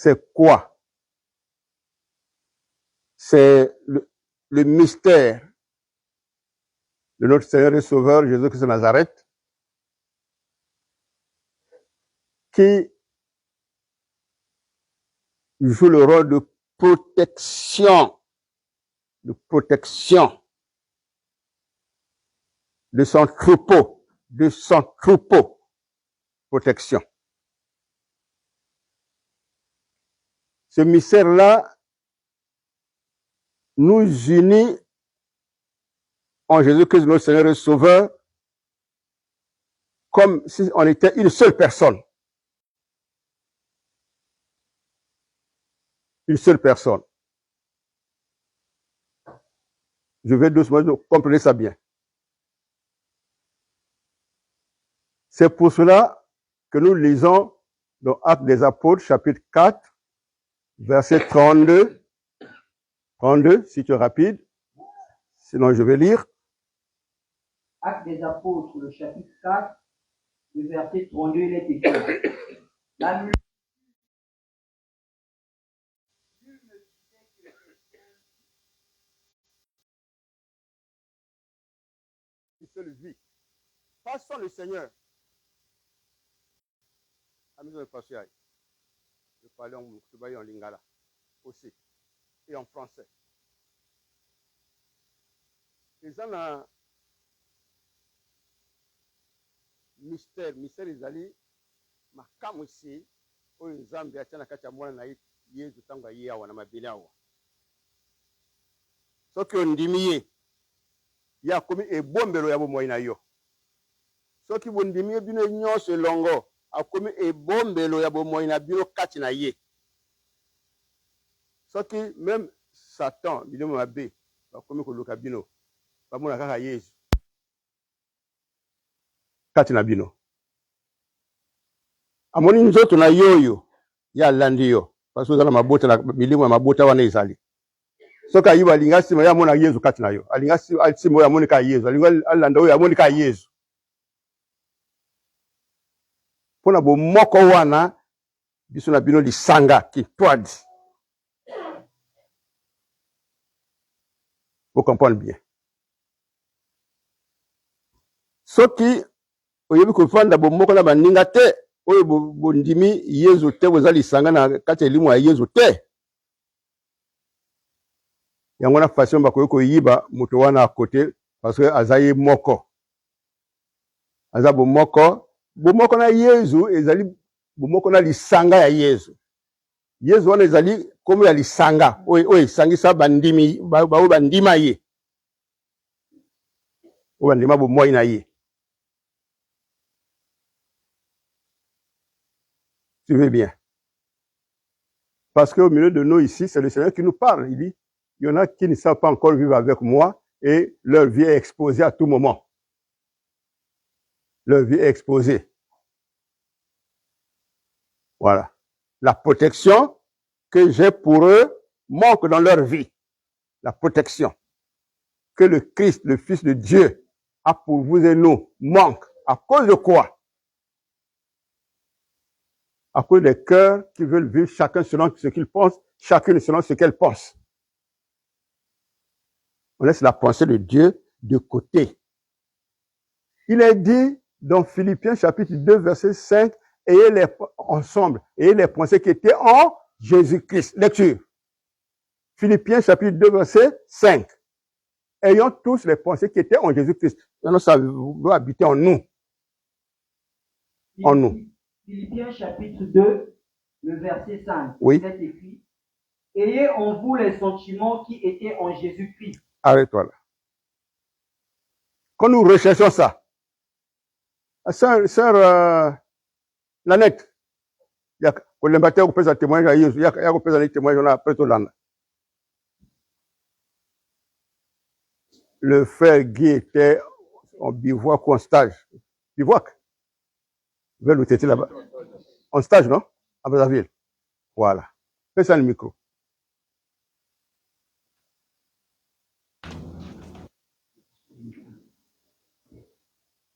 c'est quoi? C'est le mystère de notre Seigneur et Sauveur Jésus-Christ de Nazareth, qui joue le rôle de protection de son troupeau, protection. Ce mystère-là nous unit en Jésus-Christ, notre Seigneur et Sauveur, comme si on était une seule personne. Une seule personne. Je vais doucement, vous comprenez ça bien. C'est pour cela que nous lisons dans Actes des Apôtres, chapitre 4, verset 32. 32, si tu es rapide. Sinon, je vais lire. Actes des Apôtres, le chapitre 4, le verset 32, il est écrit. La multitude Seule vie. Passons le Seigneur. Amis de Passion, je parlais en lingala aussi et en français. Les gens ont mystère ezali makamu ici oyo Nzambe atia na kati ya mwana na ye Yesu ntango aye awa na mabele awa. Soki ondimi ye ya akomi ebombelo ya bomoi na yo. Soki bondimi ye bino nyonso elongo akomi ebombelo ya bomoi na bino kati na ye. Soki même Satan bino mabe bakomi koluka bino bamona kaka Yesu kati na bino. Amoni nzoto na yoyo ya landi yo parce que na mabota na milimo ya mabota wana ezali. Soki ayiba alinga sima ya mona Yesu kati na yo. Alinga sima ya mona ka Yesu. Alinga alanda oyo amoni ka Yesu. Pona bo moko wana biso na bino lisanga kitwadi. Vous comprenez bien. Soki oyebi kofanda bo moko na baninga te oyo bondimi Yesu te bozali lisanga na kati elimu ya Yesu te. Yango na façon bakoki koyiba moto wana à côté parce que azayi moko. Aza bo moko na Yesu ezali bo moko na lisanga ya Yesu. Yesu wana ezali komo ya lisanga oyo sangisa bandimi ba bandima ye. O bandima bo moi na ye. Suivez bien. Parce qu'au milieu de nous ici, c'est le Seigneur qui nous parle. Il dit, il y en a qui ne savent pas encore vivre avec moi et leur vie est exposée à tout moment. Leur vie est exposée. Voilà. La protection que j'ai pour eux manque dans leur vie. La protection que le Christ, le Fils de Dieu, a pour vous et nous manque. À cause de quoi? À cause des cœurs qui veulent vivre chacun selon ce qu'il pense, chacune selon ce qu'elle pense. On laisse la pensée de Dieu de côté. Il est dit dans Philippiens chapitre 2 verset 5, ayez les pensées qui étaient en Jésus-Christ. Lecture. Philippiens chapitre 2 verset 5. Ayons tous les pensées qui étaient en Jésus-Christ. Ça doit habiter en nous. En nous. Philippiens chapitre 2, le verset 5. Oui. C'est écrit. Ayez en vous les sentiments qui étaient en Jésus-Christ. Arrête-toi là. Quand nous recherchons ça, sœur Nanette, il y a un témoignage, il y a un témoignage après tout l'an. Le frère Guy était en bivouac ou en stage. Bivouac. Vers le tété là-bas. En stage, non? À Brazzaville. Voilà. Fais ça le micro.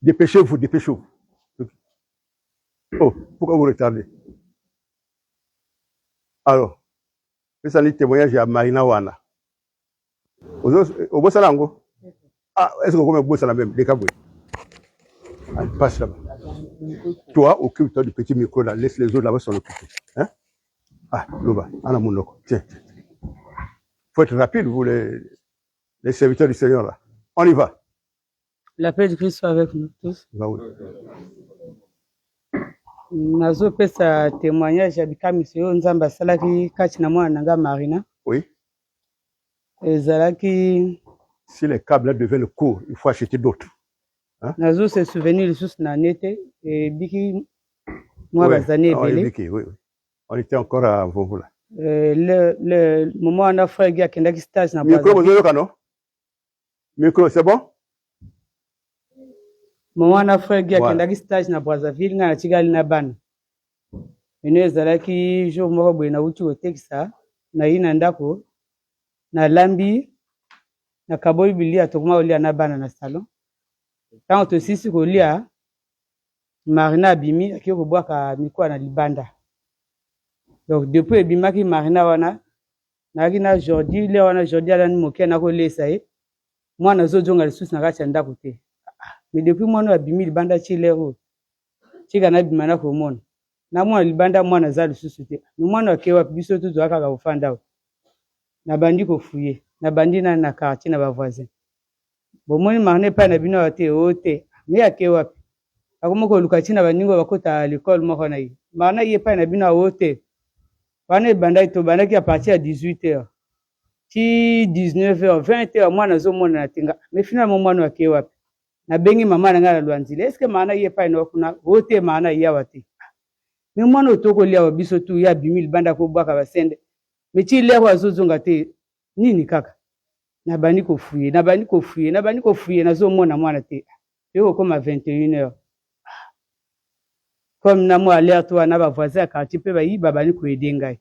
Dépêchez-vous, dépêchez-vous. Oh, pourquoi vous retardez? Alors, c'est un témoignage à Marina Wana. Au bout salango. Ah, est-ce que vous avez la même décaboué? Passe là-bas. Toi, occupe-toi du petit micro là, laisse les autres là-bas s'en occuper. Hein? Ah, là-bas, en mon loco. Tiens. Faut être rapide, vous les serviteurs du Seigneur là. On y va. La paix de Christ soit avec nous tous. Va oui. Nazo pesa témoignage ya bikamisi oyo nzambe asalaki kati na mwana nanga Marina. Oui. Ezalaki Si les câbles deviennent courts, il faut acheter d'autres. Hein? Nazo se souvenir lisusu na nete et biki moi bazane ebele. Oui. On était encore à Vonvola. Le moment on a frère gars kendaki stage na Micro, vous avez non? Micro, c'est bon? Moment on a frère gars kendaki stage na Brazzaville nga na tigali na bana. Ene ezalaki jour moko boye na uti otekisa na ina ndako na lambi na kaboyi bilia tokuma olia na bana na salon. Quand to sisi kolia Marina abimi akio kobwaka mikwa na libanda. Donc depuis ebimaki Marina wana na Jordi le wana Jordi ala ni mokia na ko lesa e mwana zojonga lisusu na kati ya ndako te. Mais depuis mwana abimi libanda chilero chika na bimana ko mona na mwana libanda mwana za lisusu te. Ni mwana akewa biso tu aka ka ofanda na bandi ko fuye na bandi na quartier na ba voisin. Bomoni Marina pa na bino ate ote ni akewa akomoko lukatina baningo bakota à l'école moko na yi Marina ye pa na bino ote. Wana ebanda to bandaki à partir à 18h. Ti 19h, 20h mwana zo mona na tinga. Mais finalement mwana ake wapi? Na bengi mama na ngala lwanzile. Est-ce que Marina ye pa ino kuna ote Marina ya wati? Mais mwana otoko lia biso tu ya bimil banda ko bwaka basende. Mais ti lero azozonga te nini kaka? Na bani ko fuye na zo mona mwana te. Yo comme à 21h. Comme na mo alerte wana ba voisin à quartier pe ba yi babani ko edengai.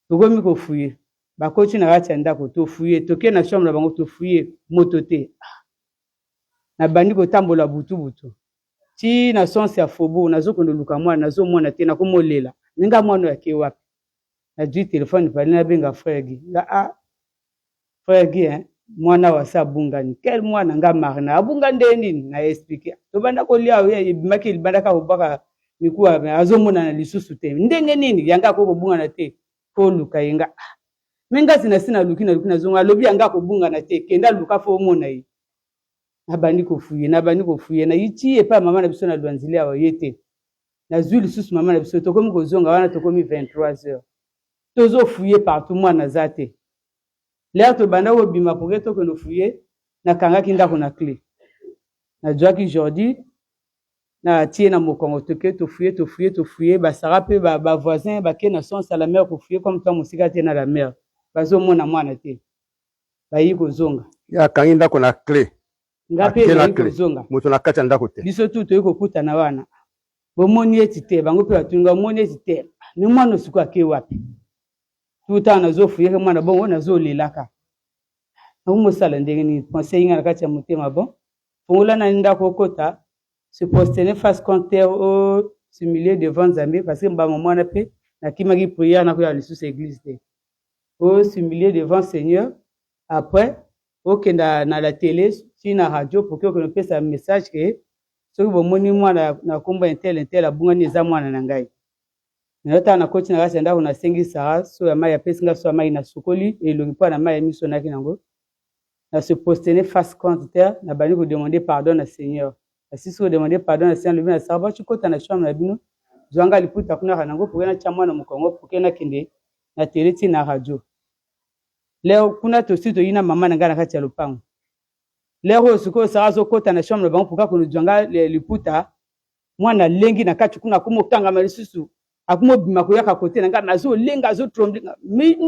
Tokomi ko fuye. Ba koti na kati ya ndako to fuye, toke na chambre bango to fuye moto te. Na bandi ko tambola butu. Ti na sonse ya fobo na zoko ndoluka mwana na zo mwana te na ko molela. Ninga mwana yake wapi? Na du téléphone pali na benga frère Guy. Nga frère Guy hein, mwana wasa bungani. Quel mwana nga Marina abunga ndeni na expliquer. To banda ko lia ye bimaki libanda ka obaka mikuwa azomona na lisusu te. Ndenge nini yanga ko bunga na te. Ko luka yenga. Menga sina luki na zonga lobi yanga ko bunga na te. Kenda luka fo mona yi. Na bandi ko fuye na yiti e pa mama na biso na lwanzile awa yete. Na zui lisusu mama na biso tokomi ko zonga wana tokomi 23h. Tozo fuye partout mwana zate. L'air to banda wo bima poketo ko no fuye na kanga kinda ko na clé. Na joaki Jordi na tie na mokongo toke to fuye ba sarape ba voisin ba ke na son à la mère ko fuye comme toi musika te na la mère bazo mona mwana te ba yi ko zonga ya kanginda ko na clé ngape ba yi ko zonga moto na kati ndako te biso tu to ko kuta na wana bo moni etite bango pe batunga moni etite ni mwana suku ake wapi tuta na zo fuye ke mwana bongo na zo lelaka na mo sala ndenge ni conseil ngana kati ya motema bon fongola na ndako kota se poster face contre au simuler devant Zambie parce que mba maman na pe na kimaki prière na ko ya lisusu église te au simuler devant Seigneur après okenda na la télé si na radio pour que on puisse un message que soki bomoni mwana na komba intel abunga ni za mwana na ngai na ta na coach na kasa ndako na sengi sara so ya mai ya pesinga so ya mai na sukoli elongi pa na mai ya miso na kinango na se poster face contre na bani ko demander pardon na Seigneur. Si vous demandez pardon à Saint-Louis, na savoir tu kota na chambre na bino, zwanga liputa kuna kanango pour na chamwa na mukongo pour na kende na teleti na radio. Leo kuna to sito ina mama na ngana kati ya lupango. Leo suko sarazo kota na chambre bango pour ka zwanga liputa mwana lengi na kati kuna kumotanga malisusu akumo bima ko yaka kote na ngana zo lenga zo trombe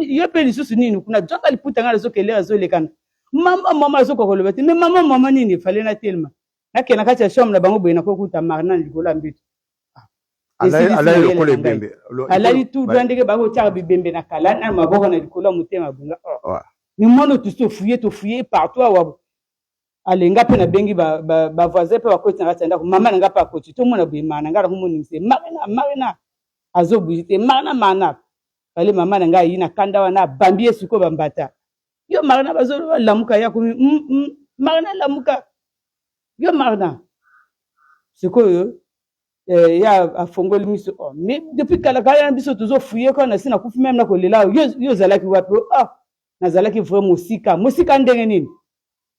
yepe lisusu nini kuna zwanga liputa ngana zo kelera zo lekana. Mama zo ko kolobete mais mama nini fallait na tellement na kati ya chambre na bango boye na ko kuta Marina likolo mbitu ala likolo bembe ala litu ndenge bango tya bibembe na kala na maboko na likolo mutema bunga ni mono to fuye partout wa alenga pe na bengi ba voisin pe bakoti na kati ndako mama na ngapa koti to mona boye mana ngala ko moningse Marina azo bujite mana fale mama na ngai na kanda wana bambie suko bambata yo marna bazolo lamuka ya kumi marna lamuka yo marna suko yo ya afongoli miso mais depuis kala kala biso toujours fouiller quand na sina kufi même na kolela yo zalaki wapi na zalaki vraiment musika ndenge nini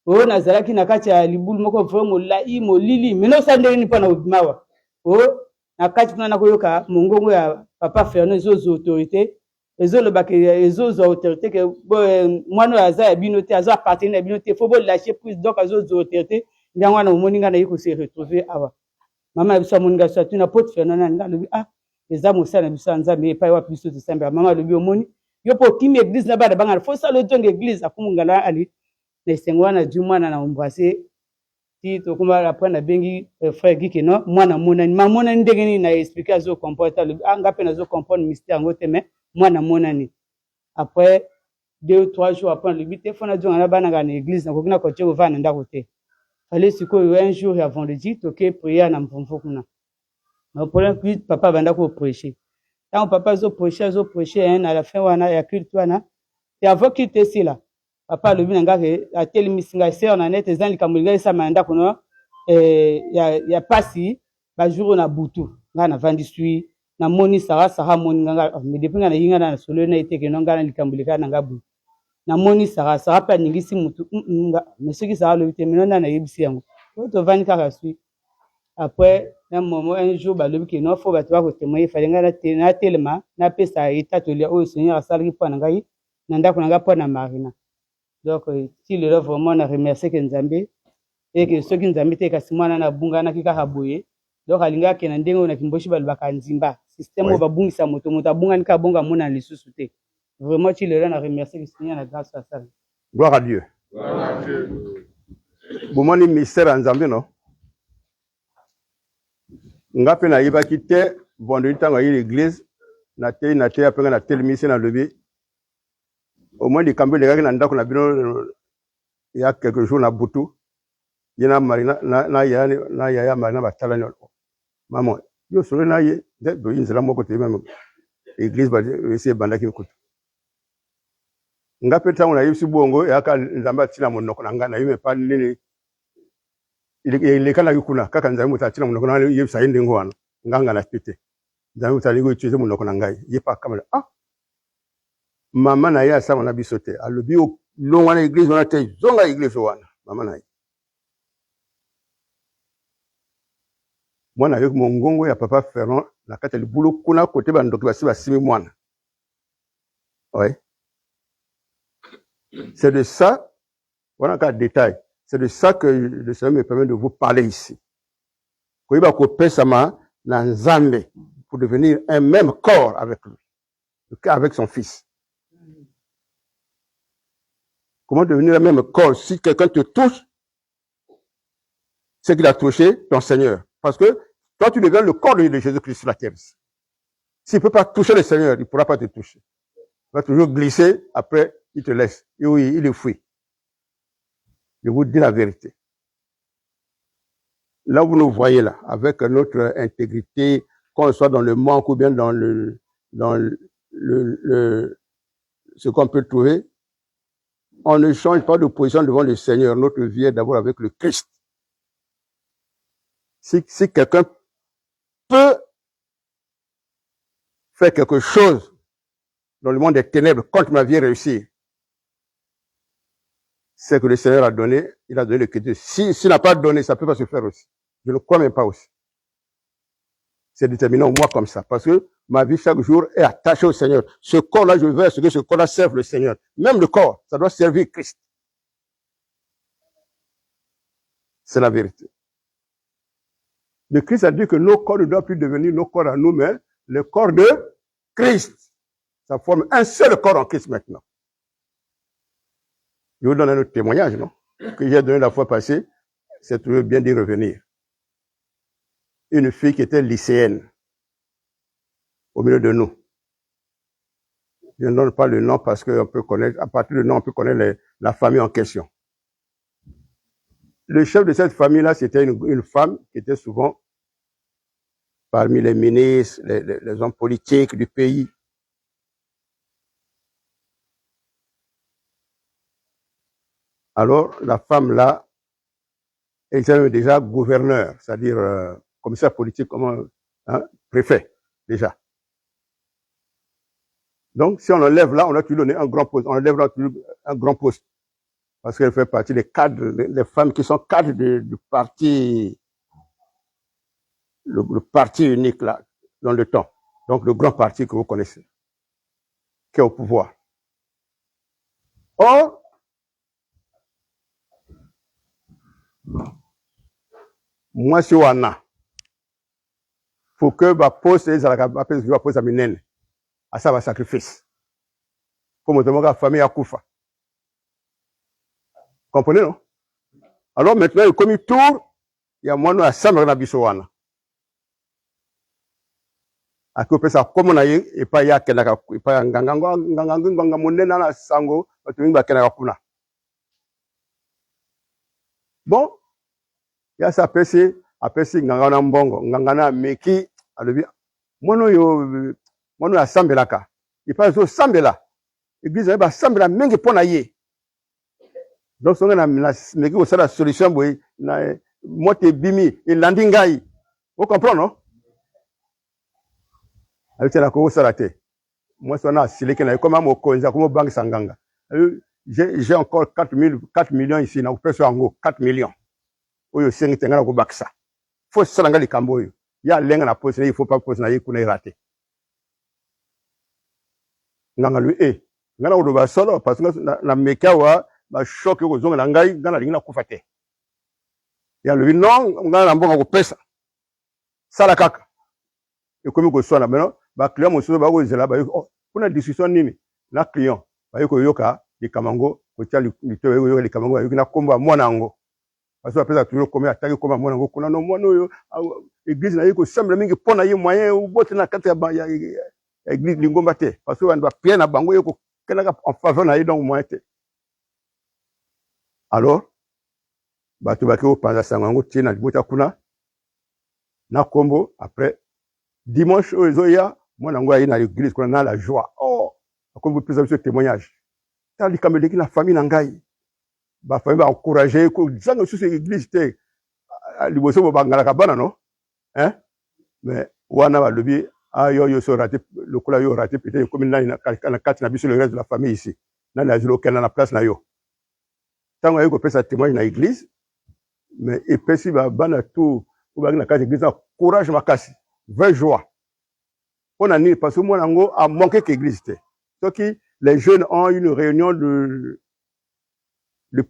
na zalaki na kati ya libulu moko vraiment lai molili meno sa ndenge nini pa na obimawa na kati kuna na koyoka mongongo ya papa Fernand ezozo autorité ezolobaka ezozo autorité ke mwana aza ya bino te aza appartenir ya bino te faut bo lâcher prise donc azozo autorité ndango wana omoninga na yiko se retrouver awa mama ya biso amoninga so tuna pote Fernand nga lobi eza mosala na biso nzambe epai wapi biso tosambela mama lobi omoni yo po kimi église na bana banga faut ça le tonga église akumungala ali na esengo wana du mwana na embrasser ti tokuma après na bengi frère Giki no mwana monani mamonani ndenge nini na expliquer azo comporter lobi nga pe nazo comprendre mystère ngo te mais mwana monani après 2 ou 3 jours après le but téléphone a na bana na église na kokina ko tsheko vana ndako te fallait siko un jour ya vendredi toke prière na mvumvu kuna na problème puis papa banda ko prêcher tant papa zo prêcher à la fin wana ya culte wana et avant qu'il te si là papa le bina ngake a tel misinga sœur na net ezali kamulinga sa manda kuna ya pasi ba jour na butu nga na vandi sui na moni sara moni nga mais depuis nga na yinga na solo na iteke no nga na likambulika na ngabu na moni sara pa ningisi mutu nga monsieur ki sara le temino na yebisi yango to vandi kaka sui après un moment un jour ba le ki no fo ba to ko témoigner fallait nga na telema na pesa itatolia o seigneur asali pa na ngai na ndako na nga pa na marina donc si le là vraiment na remercier que nzambe et que ceux qui nzambe te kasi mwana na bunga na kika haboye donc alinga ke na ndenge na kimboshi balbaka nzimba système ba bungisa moto abunga nika bonga mona lisusu te vraiment si le là na remercier que Seigneur na grâce à ça. Gloire à Dieu. Bomoni mystère nzambe no ngape na yiba kite vendredi tanga yi l'église na te après na tel mission na lebi au moins les cambes les gars na ndako na bino il y a quelques jours na butu yena marina na ya marina batala no maman yo solo na ye de do inzela moko te même église ba essayer bandaki kutu ngape tango na yibisi bongo ya ka nzamba tina monoko na ngana yime pa nini ile kana yukuna kaka nzamba mutatina monoko na yibisa inde ngwana nganga na pite nzamba mutaligo ituse monoko na ngai yepa kamera mama na ye asama na biso te alobi longa na église wana te zonga église wana mama na ye mwana yo mongongo ya papa Ferrand na kata libulu kuna kote ba ndoki basi basimi mwana ouais c'est de ça voilà un détail c'est de ça que le Seigneur me permet de vous parler ici koyiba ko pesama na nzambe pour devenir un même corps avec lui avec son fils. Comment devenir le même corps si quelqu'un te touche, c'est qu'il a touché ton Seigneur. Parce que toi, tu deviens le corps de Jésus-Christ sur la terre. S'il ne peut pas toucher le Seigneur, il ne pourra pas te toucher. Il va toujours glisser, après, il te laisse. Et oui, il est fouillé. Je vous dis la vérité. Là où vous nous voyez là, avec notre intégrité, qu'on soit dans le manque ou bien dans ce qu'on peut trouver, on ne change pas de position devant le Seigneur. Notre vie est d'abord avec le Christ. Si quelqu'un peut faire quelque chose dans le monde des ténèbres contre ma vie réussir, c'est que le Seigneur a donné, il a donné le crédit. S'il n'a pas donné, ça ne peut pas se faire aussi. Je ne le crois même pas aussi. C'est déterminant moi comme ça, parce que ma vie chaque jour est attachée au Seigneur. Ce corps-là, je veux ce que ce corps-là serve le Seigneur. Même le corps, ça doit servir Christ. C'est la vérité. Le Christ a dit que nos corps ne doivent plus devenir nos corps à nous, mais le corps de Christ. Ça forme un seul corps en Christ maintenant. Je vous donne un autre témoignage, non? Que j'ai donné la fois passée. C'est toujours bien d'y revenir. Une fille qui était lycéenne. Au milieu de nous. Je ne donne pas le nom parce qu'on peut connaître, à partir du nom, on peut connaître la famille en question. Le chef de cette famille-là, c'était une femme qui était souvent parmi les ministres, les hommes politiques du pays. Alors, la femme là, elle était déjà gouverneur, c'est-à-dire commissaire politique, préfet, déjà. Donc, si on enlève là, on a toujours donné un grand poste. On enlève là un grand poste. Parce qu'elle fait partie des cadres, des femmes qui sont cadres du parti, le parti unique là, dans le temps. Donc, le grand parti que vous connaissez, qui est au pouvoir. Or, moi, si on a, faut que ma poste, je vais poser à minene, à ça va sacrifice. Comme on la famille à Koufa. Comprenez, non? Alors maintenant, comme il tourne, il y a moins à Samra na Bissowana. À côté ça, comme on a eu, et pas ya kenaka, et pas nganga monena na sango, tu vas kenaka kuna. Bon, il y a ça PC, nganga na mbongo, nganga na meki, alobi, mono ya sambelaka. Il passe au sambela. Église ba sambela mengi pona ye. Donc son na meki ko sala solution boy na moté bimi et landingai. Vous comprenez non? Avec la ko sala te. Moi son na sileke na comme mo konza comme banque sanganga. J'ai encore 4 millions ici na ko ango 4 millions. Oyo sengi tengana ko baksa. Faut salanga likambo yo. Ya lenga na poste il faut pas poste na yikuna raté. Nganga lui ngana ko ba solo parce que na mekawa ba choc ko zonga ngai ngana lingina kufate. Ya lui non ngana na mbongo ko pesa. Sala kaka. Et comme ko sona beno ba client mo so ba ko zela ba kuna discussion nini na client ba ko yoka likamango ko tali lito yo likamango yo na komba mwana ngo. Parce que pesa toujours comme attaquer comme mwana ngo kuna no mwana yo église na yiko semble mingi pona ye moyen ou bote na kata ya église lingomba te parce que on va prier na bango yoko en faveur na donc moyen te. Alors bato bakiko panza sangango tina libota kuna na kombo après dimanche ozoya mwana ngo na l'église kuna na la joie. Oh comme vous pouvez ce témoignage tali kameli na famille na ngai ba famille ba encourager ko zanga sur cette église te liboso bo bangala kabana no mais wana ba lobi yo so raté le kola yo raté peut-être comme na kati na biso le reste de la famille ici na la zolo kena na place na yo tango yeko pesa témoignage na église mais epesi ba bana tout ou ba na kati église courage makasi 20 joie on a ni parce que moi nango a manqué qu'église te donc les jeunes ont une réunion de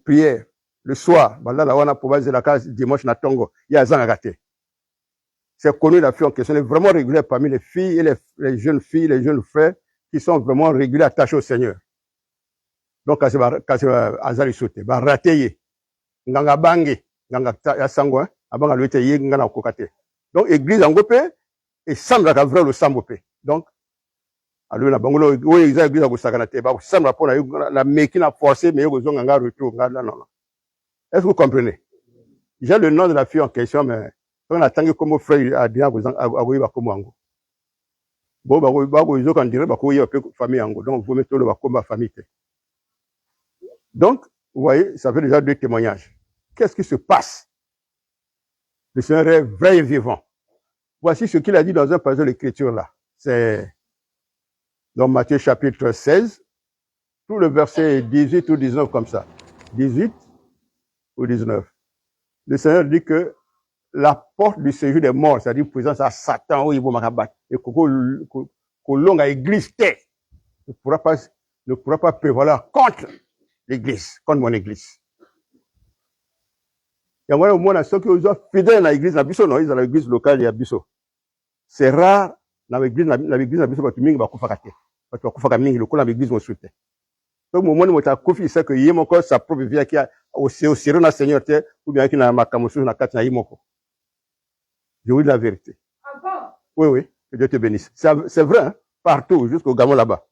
prière le soir bala la wana pour baser la case dimanche na tongo ya zanga gâté. C'est connu la fille en question, elle est vraiment régulière parmi les filles et les jeunes filles, les jeunes frères qui sont vraiment réguliers attachés au Seigneur. Donc, quand c'est Azali Sote, bah, raté, nganga bangi, nganga ya sango, abanga luete ye ngana kokate. Donc, église en gopé, et semble la vrai le sambopé. Donc, alors, la bangolo, oui, ils ont église à Gosaganate, bah, semble pour la meki n'a forcé, mais ils ont nganga retour, ngana, non. Est-ce que vous comprenez? J'ai le nom de la fille en question, mais, on attend comme frère a dit à comme ango. Bon, ils ont quand dire famille ango. Donc, vous mettez le comme famille. Donc, vous voyez, ça fait déjà 2 témoignages. Qu'est-ce qui se passe? Le Seigneur est vrai et vivant. Voici ce qu'il a dit dans un passage de l'écriture là. C'est dans Matthieu chapitre 16, tout le verset 18 ou 19 comme ça. 18 ou 19. Le Seigneur dit que la porte du séjour des morts, c'est-à-dire présence à Satan, où il va m'abattre, et que l'on a église ne pourra pas prévaloir contre l'église, contre mon église. Et moi, au moins, ceux qui sont fidèles à l'église, non, ils ont l'église locale, il y a Bisso. C'est rare, dans l'église, Bisso, parce que mingi va kufakate. Parce que kufaka mingi, le coup, dans l'église, on soutient. Donc, au moment où tu as confié, c'est que y a mon corps, sa propre vie, qui a au sérieux dans le Seigneur, ou bien qui n'a pas camouflé, n'a pas camouflé, je vous dis la vérité. Oui, que Dieu te bénisse. C'est vrai, hein? Partout, jusqu'au Gamon là-bas.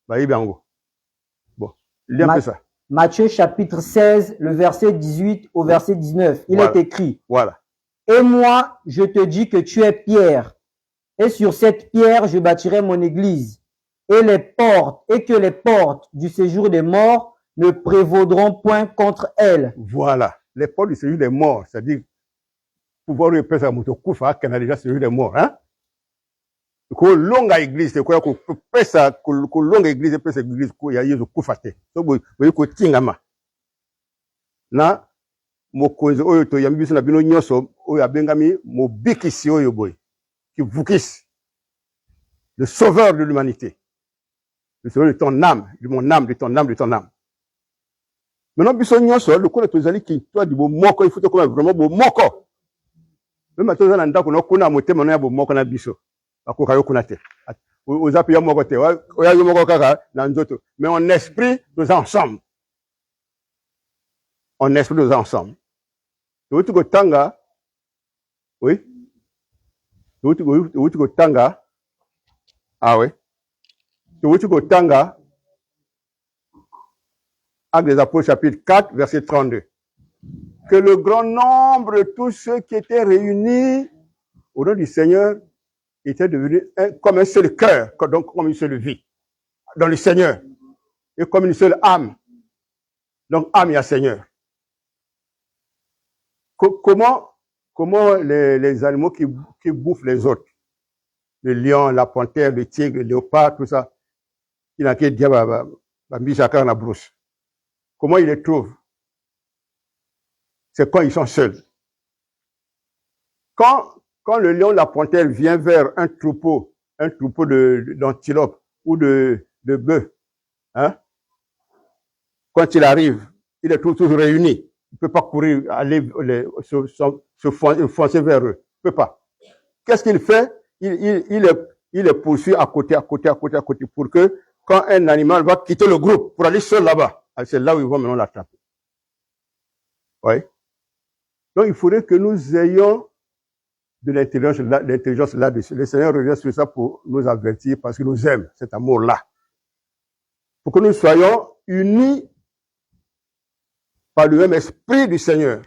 Bon, lis un peu ça. Matthieu chapitre 16, le verset 18 au verset 19. Il est écrit. Voilà. Et moi, je te dis que tu es Pierre. Et sur cette pierre, je bâtirai mon église. Et que les portes du séjour des morts ne prévaudront point contre elle. Voilà. Les portes du séjour des morts, c'est-à-dire, pouvoir repérer à Moutokoufa, qui a déjà séjour des morts, hein. Ko longa église, ko ko pesa ko longa église pesa église ko ya yezo kufate. So boy ko tingama. Na mokonzi oyo to yambi biso na bino nyoso oyo abengami mobikisi oyo boy. Qui vukis. Le sauveur de l'humanité. Le sauveur de ton âme, de mon âme, de ton âme, de ton âme. Maintenant biso nyoso le ko to zali ki toi di bo moko il faut ko vraiment bo moko. Même à toi na ndako no kuna motema no ya bo moko na biso. Akoka yokuna te. Ozapi ya moko te. Oya yo moko kaka na nzoto. Mais en esprit, nous ensemble. En esprit, nous ensemble. Tu go tanga. Oui. Tu go tanga. Ah oui. Tu go tanga. Actes des Apôtres, chapitre 4, verset 32. Que le grand nombre de tous ceux qui étaient réunis au nom du Seigneur était devenu comme un seul cœur, donc comme une seule vie, dans le Seigneur, et comme une seule âme. Donc, âme et Seigneur. Comment les animaux qui bouffent les autres, le lion, la panthère, le tigre, le léopard, tout ça, il a qu'à dire, chacun la brousse. Comment ils les trouvent? C'est quand ils sont seuls. Quand le lion, la panthère vient vers un troupeau d'antilopes ou de bœufs, hein, quand il arrive, il est toujours réuni. Il ne peut pas courir, aller se foncer vers eux. Il ne peut pas. Qu'est-ce qu'il fait? Il les poursuit à côté, pour que quand un animal va quitter le groupe pour aller seul là-bas, c'est là où ils vont maintenant l'attraper. Oui. Donc il faudrait que nous ayons de l'intelligence là-dessus. Le Seigneur revient sur ça pour nous avertir parce qu'il nous aime, cet amour-là. Pour que nous soyons unis par le même esprit du Seigneur,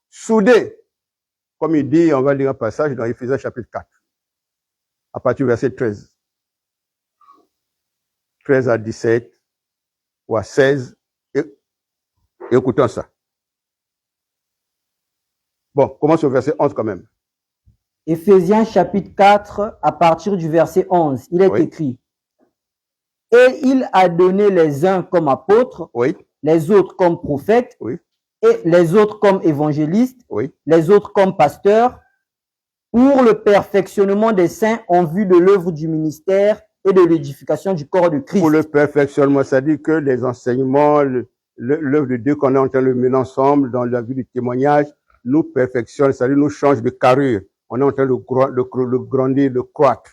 soudés, comme il dit, on va lire un passage dans Éphésiens chapitre 4, à partir du verset 13. 13 à 17, ou à 16, et écoutons ça. Bon, commence au verset 11 quand même. Éphésiens chapitre 4, à partir du verset 11, il est écrit: Et il a donné les uns comme apôtres, les autres comme prophètes, et les autres comme évangélistes, les autres comme pasteurs, pour le perfectionnement des saints en vue de l'œuvre du ministère et de l'édification du corps de Christ. Pour le perfectionnement, c'est-à-dire que les enseignements, l'œuvre de Dieu qu'on est en train de mener ensemble dans la vie du témoignage, nous perfectionne, c'est-à-dire nous change de carrure. On est en train de grandir, de croître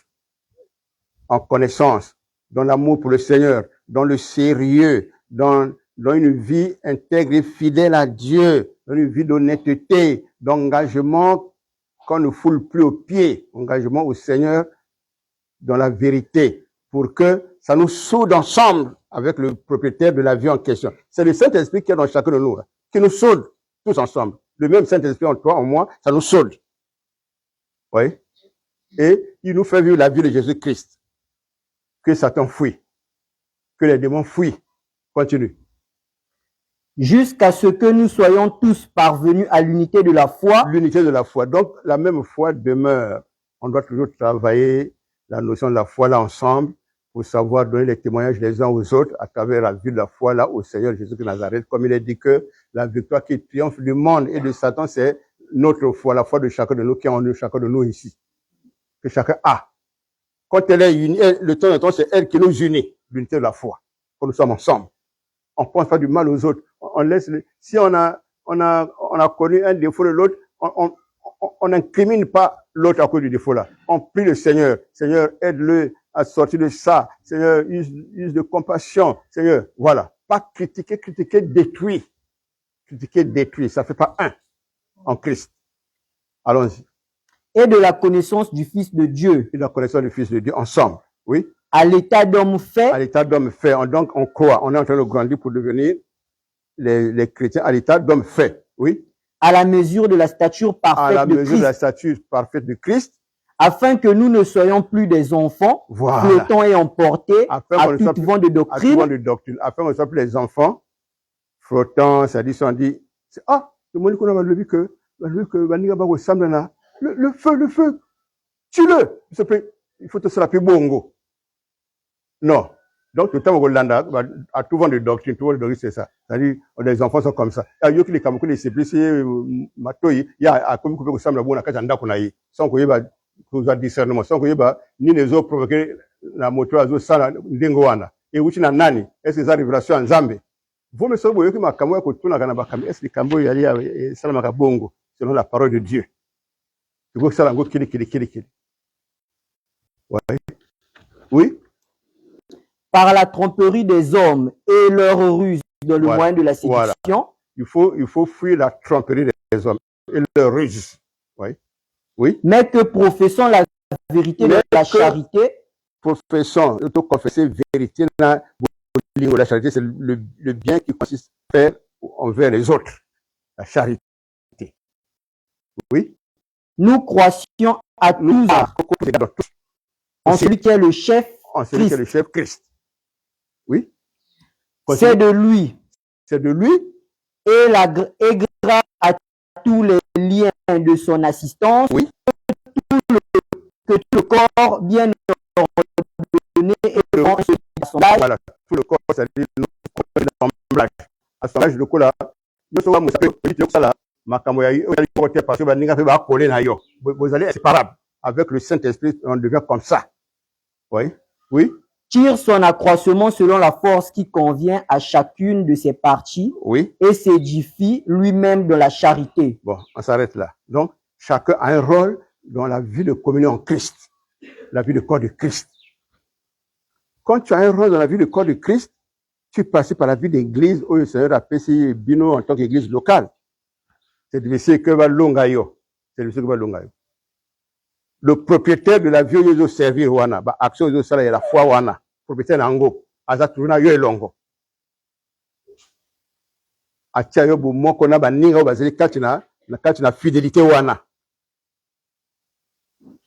en connaissance, dans l'amour pour le Seigneur, dans le sérieux, dans une vie intègre et fidèle à Dieu, dans une vie d'honnêteté, d'engagement qu'on ne foule plus aux pieds, engagement au Seigneur dans la vérité, pour que ça nous soude ensemble avec le propriétaire de la vie en question. C'est le Saint-Esprit qui est dans chacun de nous, qui nous soude tous ensemble. Le même Saint-Esprit en toi, en moi, ça nous soude. Oui. Et il nous fait vivre la vie de Jésus-Christ. Que Satan fuit. Que les démons fuient. Continue. Jusqu'à ce que nous soyons tous parvenus à l'unité de la foi. L'unité de la foi. Donc, la même foi demeure. On doit toujours travailler la notion de la foi là ensemble pour savoir donner les témoignages les uns aux autres à travers la vie de la foi là au Seigneur Jésus de Nazareth. Comme il est dit que la victoire qui triomphe du monde et de Satan, c'est notre foi, la foi de chacun de nous qui est en nous, chacun de nous ici. Que chacun a. Quand elle est unie, le temps de temps, c'est elle qui nous unit, l'unité de la foi. Quand nous sommes ensemble. On ne pense pas du mal aux autres. On laisse si on a connu un défaut de l'autre, on n'incrimine pas l'autre à cause du défaut là. On prie le Seigneur. Seigneur, aide-le à sortir de ça. Seigneur, use de compassion. Seigneur, voilà. Pas critiquer, détruire. Critiquer, détruire. Ça fait pas un en Christ. Allons-y. Et de la connaissance du Fils de Dieu. Et de la connaissance du Fils de Dieu ensemble. Oui. À l'état d'homme fait. À l'état d'homme fait. Donc, on croit. On est en train de grandir pour devenir les chrétiens à l'état d'homme fait. Oui. À la mesure de la stature parfaite de Christ. À la mesure de la stature parfaite de Christ. Afin que nous ne soyons plus des enfants, voilà, flottant et emportés à tout vent de doctrine. Afin qu'on ne soit plus les enfants frottant, ça dit, ah, le monde qu'on a vu que, le feu, tue-le. Il faut te se l'appeler bongo. Non. Donc, tout le temps, Hollanda, à tout vent de doctrine, c'est ça. C'est-à-dire, les enfants sont comme ça. Il y a des Kamoku, les CPC, Matoyi, il y a comme vous pouvez la bonne à Kajanda Kunaï, sans qu'il y ait un discernement, sans qu'il y ait ni les autres provoquer la moto à Zosana, Dengoana. Et où tu n'as nani, est-ce que ça révélation en Zambé? Vous me savez que ma Kamoya Kotuna Ganabakam, est-ce que Kambo yali à Salamaka Bongo, selon la parole de Dieu? Tu vois que ça, l'ango kili. Oui? Par la tromperie des hommes et leur ruse dans le moyen de la séduction. Voilà. Il faut fuir la tromperie des hommes et leur ruse. Oui. Mais que professons la vérité de la charité. Professons, confesser vérité dans la charité, c'est le bien qui consiste à faire envers les autres. La charité. Oui. Nous croissions à tous en celui qui est le chef Christ. Oui. C'est de lui. Et grâce à tous les liens de son assistance, oui. que tout le corps bien ordonné et en assemblage. Voilà, tout le corps, c'est-à-dire l'assemblage. Assemblage de quoi là? Vous allez inséparable. Avec le Saint-Esprit, on devient comme ça. Oui. Tire son accroissement selon la force qui convient à chacune de ses parties. Oui. Et s'édifie lui-même dans la charité. Bon, on s'arrête là. Donc, chacun a un rôle dans la vie de communion en Christ. La vie de corps de Christ. Quand tu as un rôle dans la vie de corps de Christ, tu passes par la vie d'église où le Seigneur appelle si Bino en tant qu'église locale. C'est le que va Longayo. Le propriétaire de la vie où il servir wana, ba action il sala la foi wana, propriétaire nango, azaturuna yo elongo. Atia yo bu moko na ba ninga ba zeli katina fidélité wana.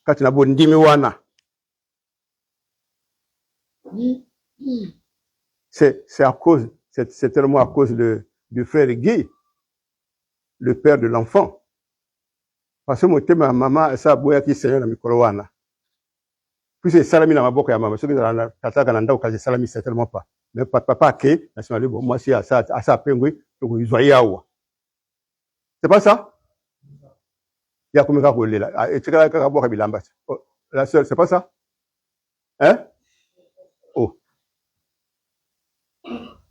Katina bo ndimi wana. C'est tellement à cause du frère Guy, le père de l'enfant. Parce que ma maman, ça, boya qui seigneur na mikolo wana. Puis c'est salami na maboko ya maman. Ce que la tata kananda ou kaje salami certainement pas. Mais papa ke, na sima bon, moi si à ça pengwe, donc ils voyaient awa. C'est pas ça? Il y a comme ça pour là. Et tu as qu'à boire bilamba. La seule, c'est pas ça? Hein? Oh.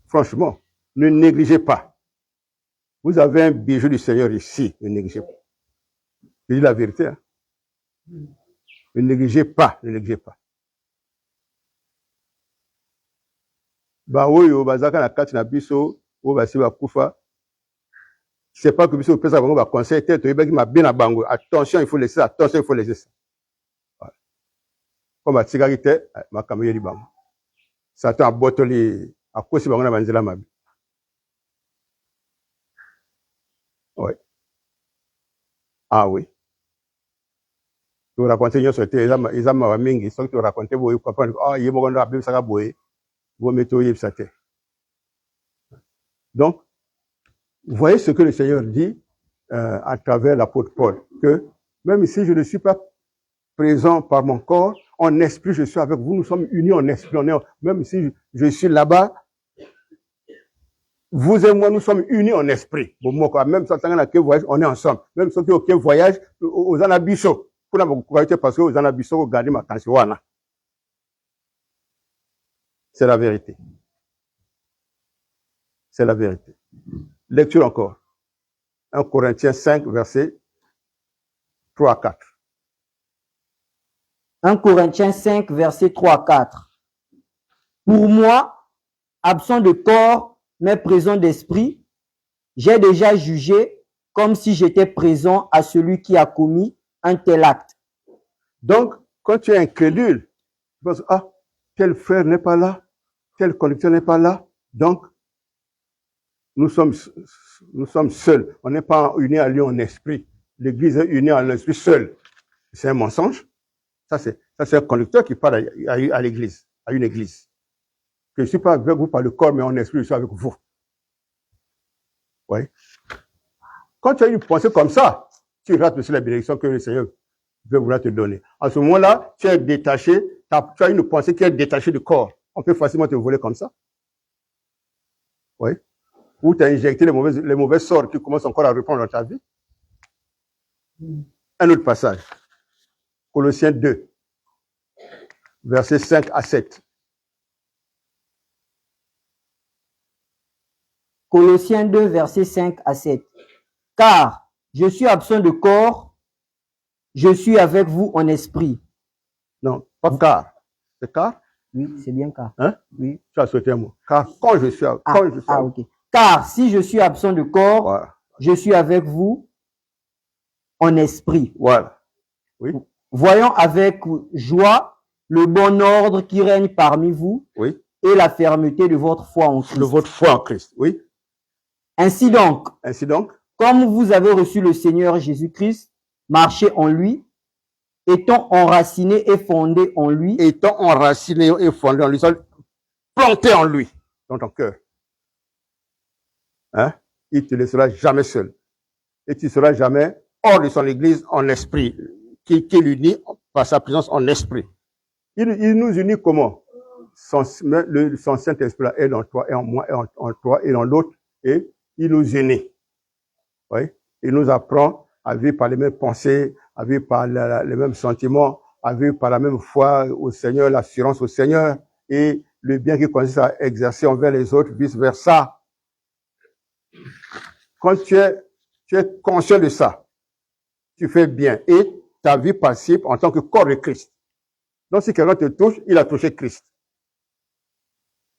Franchement, ne négligez pas. Vous avez un bijou du Seigneur ici, ne négligez pas. Je dis la vérité. Hein. Ne négligez pas. Bah oui, bazaka na kati na biso, o basi ba kufa. C'est pas que biso pesa bango ba conseil tête, to m'a bien na bango. Attention, il faut laisser ça. Voilà. Comme ba tigarité, ma kameye di bango. Satan a botoli a kosi bango na banzela mabi. Ouais. Ah oui. Tu racontes une chose, ils ont mingi, sans que tu racontes, vous comprenez, ah, il y a beaucoup de rabbi, ça va bouer, vous mettez au yipsate. Donc, vous voyez ce que le Seigneur dit à travers l'apôtre Paul, que même si je ne suis pas présent par mon corps, en esprit, je suis avec vous, nous sommes unis en esprit, même si je suis là-bas, vous et moi, nous sommes unis en esprit. Bon, moi, même sans que voyage, on est ensemble. Même sans aucun voyage, aux anabiso. Parce que aux anabiso, regardez ma tension. C'est la vérité. C'est la vérité. Lecture encore. 1 Corinthiens 5, versets 3 à 4. 1 Corinthiens 5, versets 3 à 4. Pour moi, absent de corps, mais présent d'esprit, j'ai déjà jugé comme si j'étais présent à celui qui a commis un tel acte. Donc, quand tu es incrédule, tu penses, ah, tel frère n'est pas là, tel conducteur n'est pas là, donc, nous sommes seuls. On n'est pas unis à lui en esprit. L'église est unie en esprit seul. C'est un mensonge. Ça, c'est un conducteur qui parle à l'église, à une église. Je ne suis pas avec vous par le corps, mais en esprit, je suis avec vous. Oui. Quand tu as une pensée comme ça, tu rates aussi la bénédiction que le Seigneur veut vouloir te donner. À ce moment-là, tu es détaché, tu as une pensée qui est détachée du corps. On peut facilement te voler comme ça. Oui. Ou tu as injecté les mauvais sorts qui commencent encore à reprendre dans ta vie. Un autre passage. Colossiens 2, versets 5 à 7. Colossiens 2, versets 5 à 7. Car je suis absent de corps, je suis avec vous en esprit. Non, pas car. C'est car? Oui, c'est bien car. Hein? Oui. Tu as sauté un mot. Car quand je suis... ok. Car si je suis absent de corps, voilà, je suis avec vous en esprit. Voilà. Oui. Voyons avec joie le bon ordre qui règne parmi vous, oui, et la fermeté de votre foi en Christ. De votre foi en Christ, oui. Ainsi donc, comme vous avez reçu le Seigneur Jésus-Christ, marchez en lui, étant enraciné et fondé en lui. Étant enraciné et fondé en lui, planté en lui, dans ton cœur. Hein? Il ne te laissera jamais seul. Et tu ne seras jamais hors de son église en esprit, qui l'unit par sa présence en esprit. Il nous unit comment? Son Saint-Esprit est dans toi, et en moi, et en toi, et dans l'autre, et il nous unit. Oui? Il nous apprend à vivre par les mêmes pensées, à vivre par les mêmes sentiments, à vivre par la même foi au Seigneur, l'assurance au Seigneur, et le bien qui consiste à exercer envers les autres, vice-versa. Quand tu es conscient de ça, tu fais bien, et ta vie participe en tant que corps de Christ. Donc si quelqu'un te touche, il a touché Christ.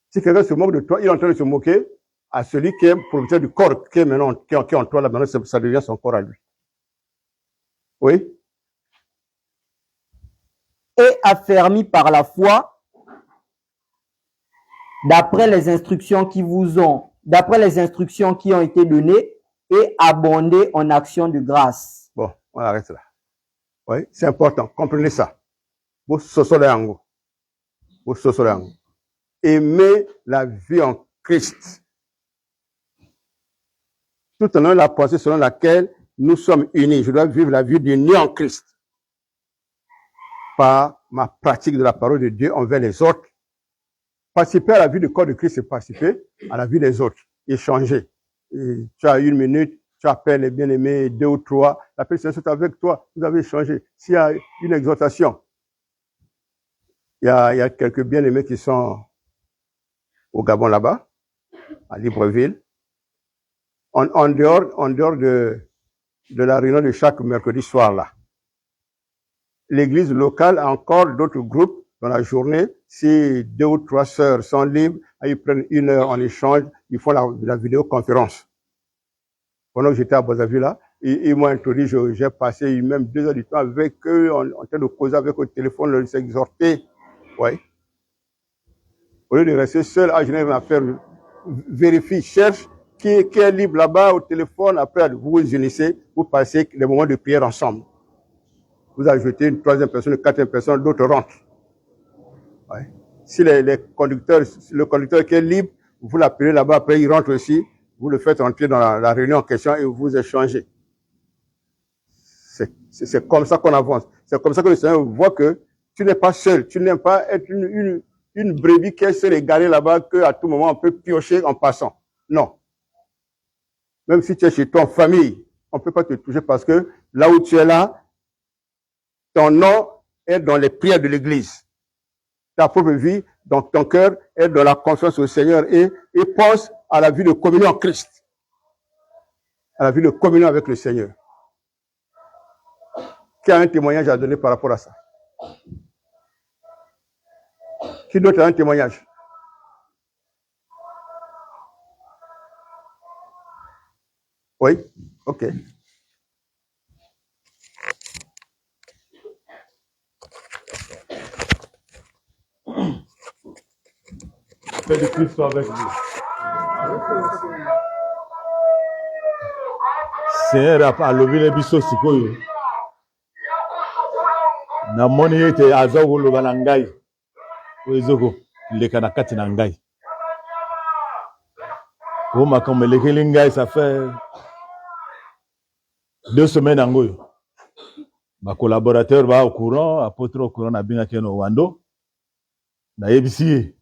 Si quelqu'un se moque de toi, il est en train de se moquer à celui qui est propriétaire du corps qui est maintenant, qui est en toi, là maintenant, ça devient son corps à lui. Oui? Et affermi par la foi, d'après les instructions qui ont été données, et abondé en actions de grâce. Bon, on arrête là. Oui, c'est important, comprenez ça. Aimer la vie en Christ. Tout en ayant la pensée selon laquelle nous sommes unis. Je dois vivre la vie d'union en Christ. Par ma pratique de la parole de Dieu envers les autres. Participer à la vie du corps de Christ, c'est participer à la vie des autres. Échanger. Et tu as 1 minute, tu appelles les bien-aimés, 2 ou 3. La personne est avec toi, vous avez échangé. S'il y a une exhortation, il y a quelques bien-aimés qui sont au Gabon là-bas, à Libreville. En dehors de la réunion de chaque mercredi soir là. L'église locale a encore d'autres groupes dans la journée. Si 2 ou 3 sœurs sont libres, ils prennent 1 heure en échange, ils font la vidéoconférence. Pendant que j'étais à Brazzaville là, ils m'ont introduit, j'ai passé même 2 heures du temps avec eux, en train de causer avec eux au téléphone, leur s'exhorter. Oui. Au lieu de rester seul, à Genève, à faire, vérifie, cherche qui est libre là-bas au téléphone. Après, vous vous unissez, vous passez les moments de prière ensemble. Vous ajoutez une 3e personne, une 4e personne, d'autres rentrent. Ouais. Si le conducteur qui est libre, vous l'appelez là-bas, après il rentre aussi, vous le faites entrer dans la réunion en question et vous échangez. C'est comme ça qu'on avance. C'est comme ça que le Seigneur voit que tu n'es pas seul, tu n'aimes pas être une brebis qui est seule et garée là-bas, qu'à tout moment on peut piocher en passant. Non. Même si tu es chez toi en famille, on ne peut pas te toucher parce que là où tu es là, ton nom est dans les prières de l'Église. Ta propre vie, dans ton cœur, est dans la confiance au Seigneur et pense à la vie de communion en Christ. À la vie de communion avec le Seigneur. Qui a un témoignage à donner par rapport à ça? Qui d'autre a un témoignage? Oui? Ok. Que le Christ soit avec vous. Seigneur alobi le biso sikoyo. Na moni ete aza koloba na ngai. Oyo ezoko leka na kati na ngai. Oh, ma comme les Kelinga, ça fait 2 semaines en Goyo. Ma collaborateur va au courant, apôtre au courant, na binga keno wando. Na yebisi.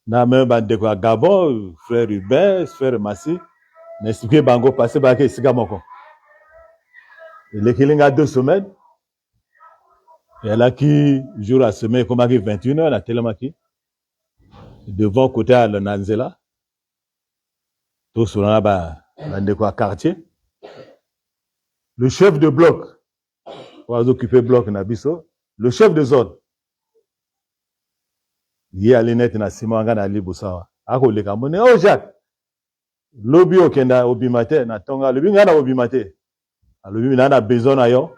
Na même bande quoi Gabon, frère Hubert, frère Massi. Na expliqué bango passé ba ke siga moko. Les Kelinga 2 semaines. Et elle a qui jour à semaine comme à 21h, la télémaki. Devant côté à l'Anzela. Tout sur là-bas, bande quoi quartier. Le chef de bloc, on va occuper bloc Nabiso, le chef de zone, il y a l'inet na Simon na Libusawa. Ako le kamone, oh Jacques, lobby okenda obimate na tonga, lobby ngana obimate. Lobby na besoin na yo,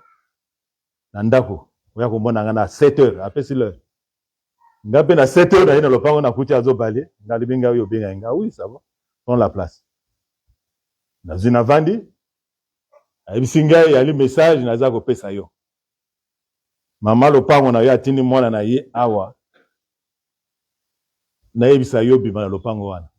na ndako, oya komona ngana 7h, après c'est l'heure. Ngape na 7h na ina lopango na kuti azo balé, na lobby nga yo benga nga, oui ça va, prends la place. Na zina vandi, ayibisinga yali message naza kopesa yo. Mama lopango na yo atindi mwana na ye awa. Na yebisa yo bima na lopango wana.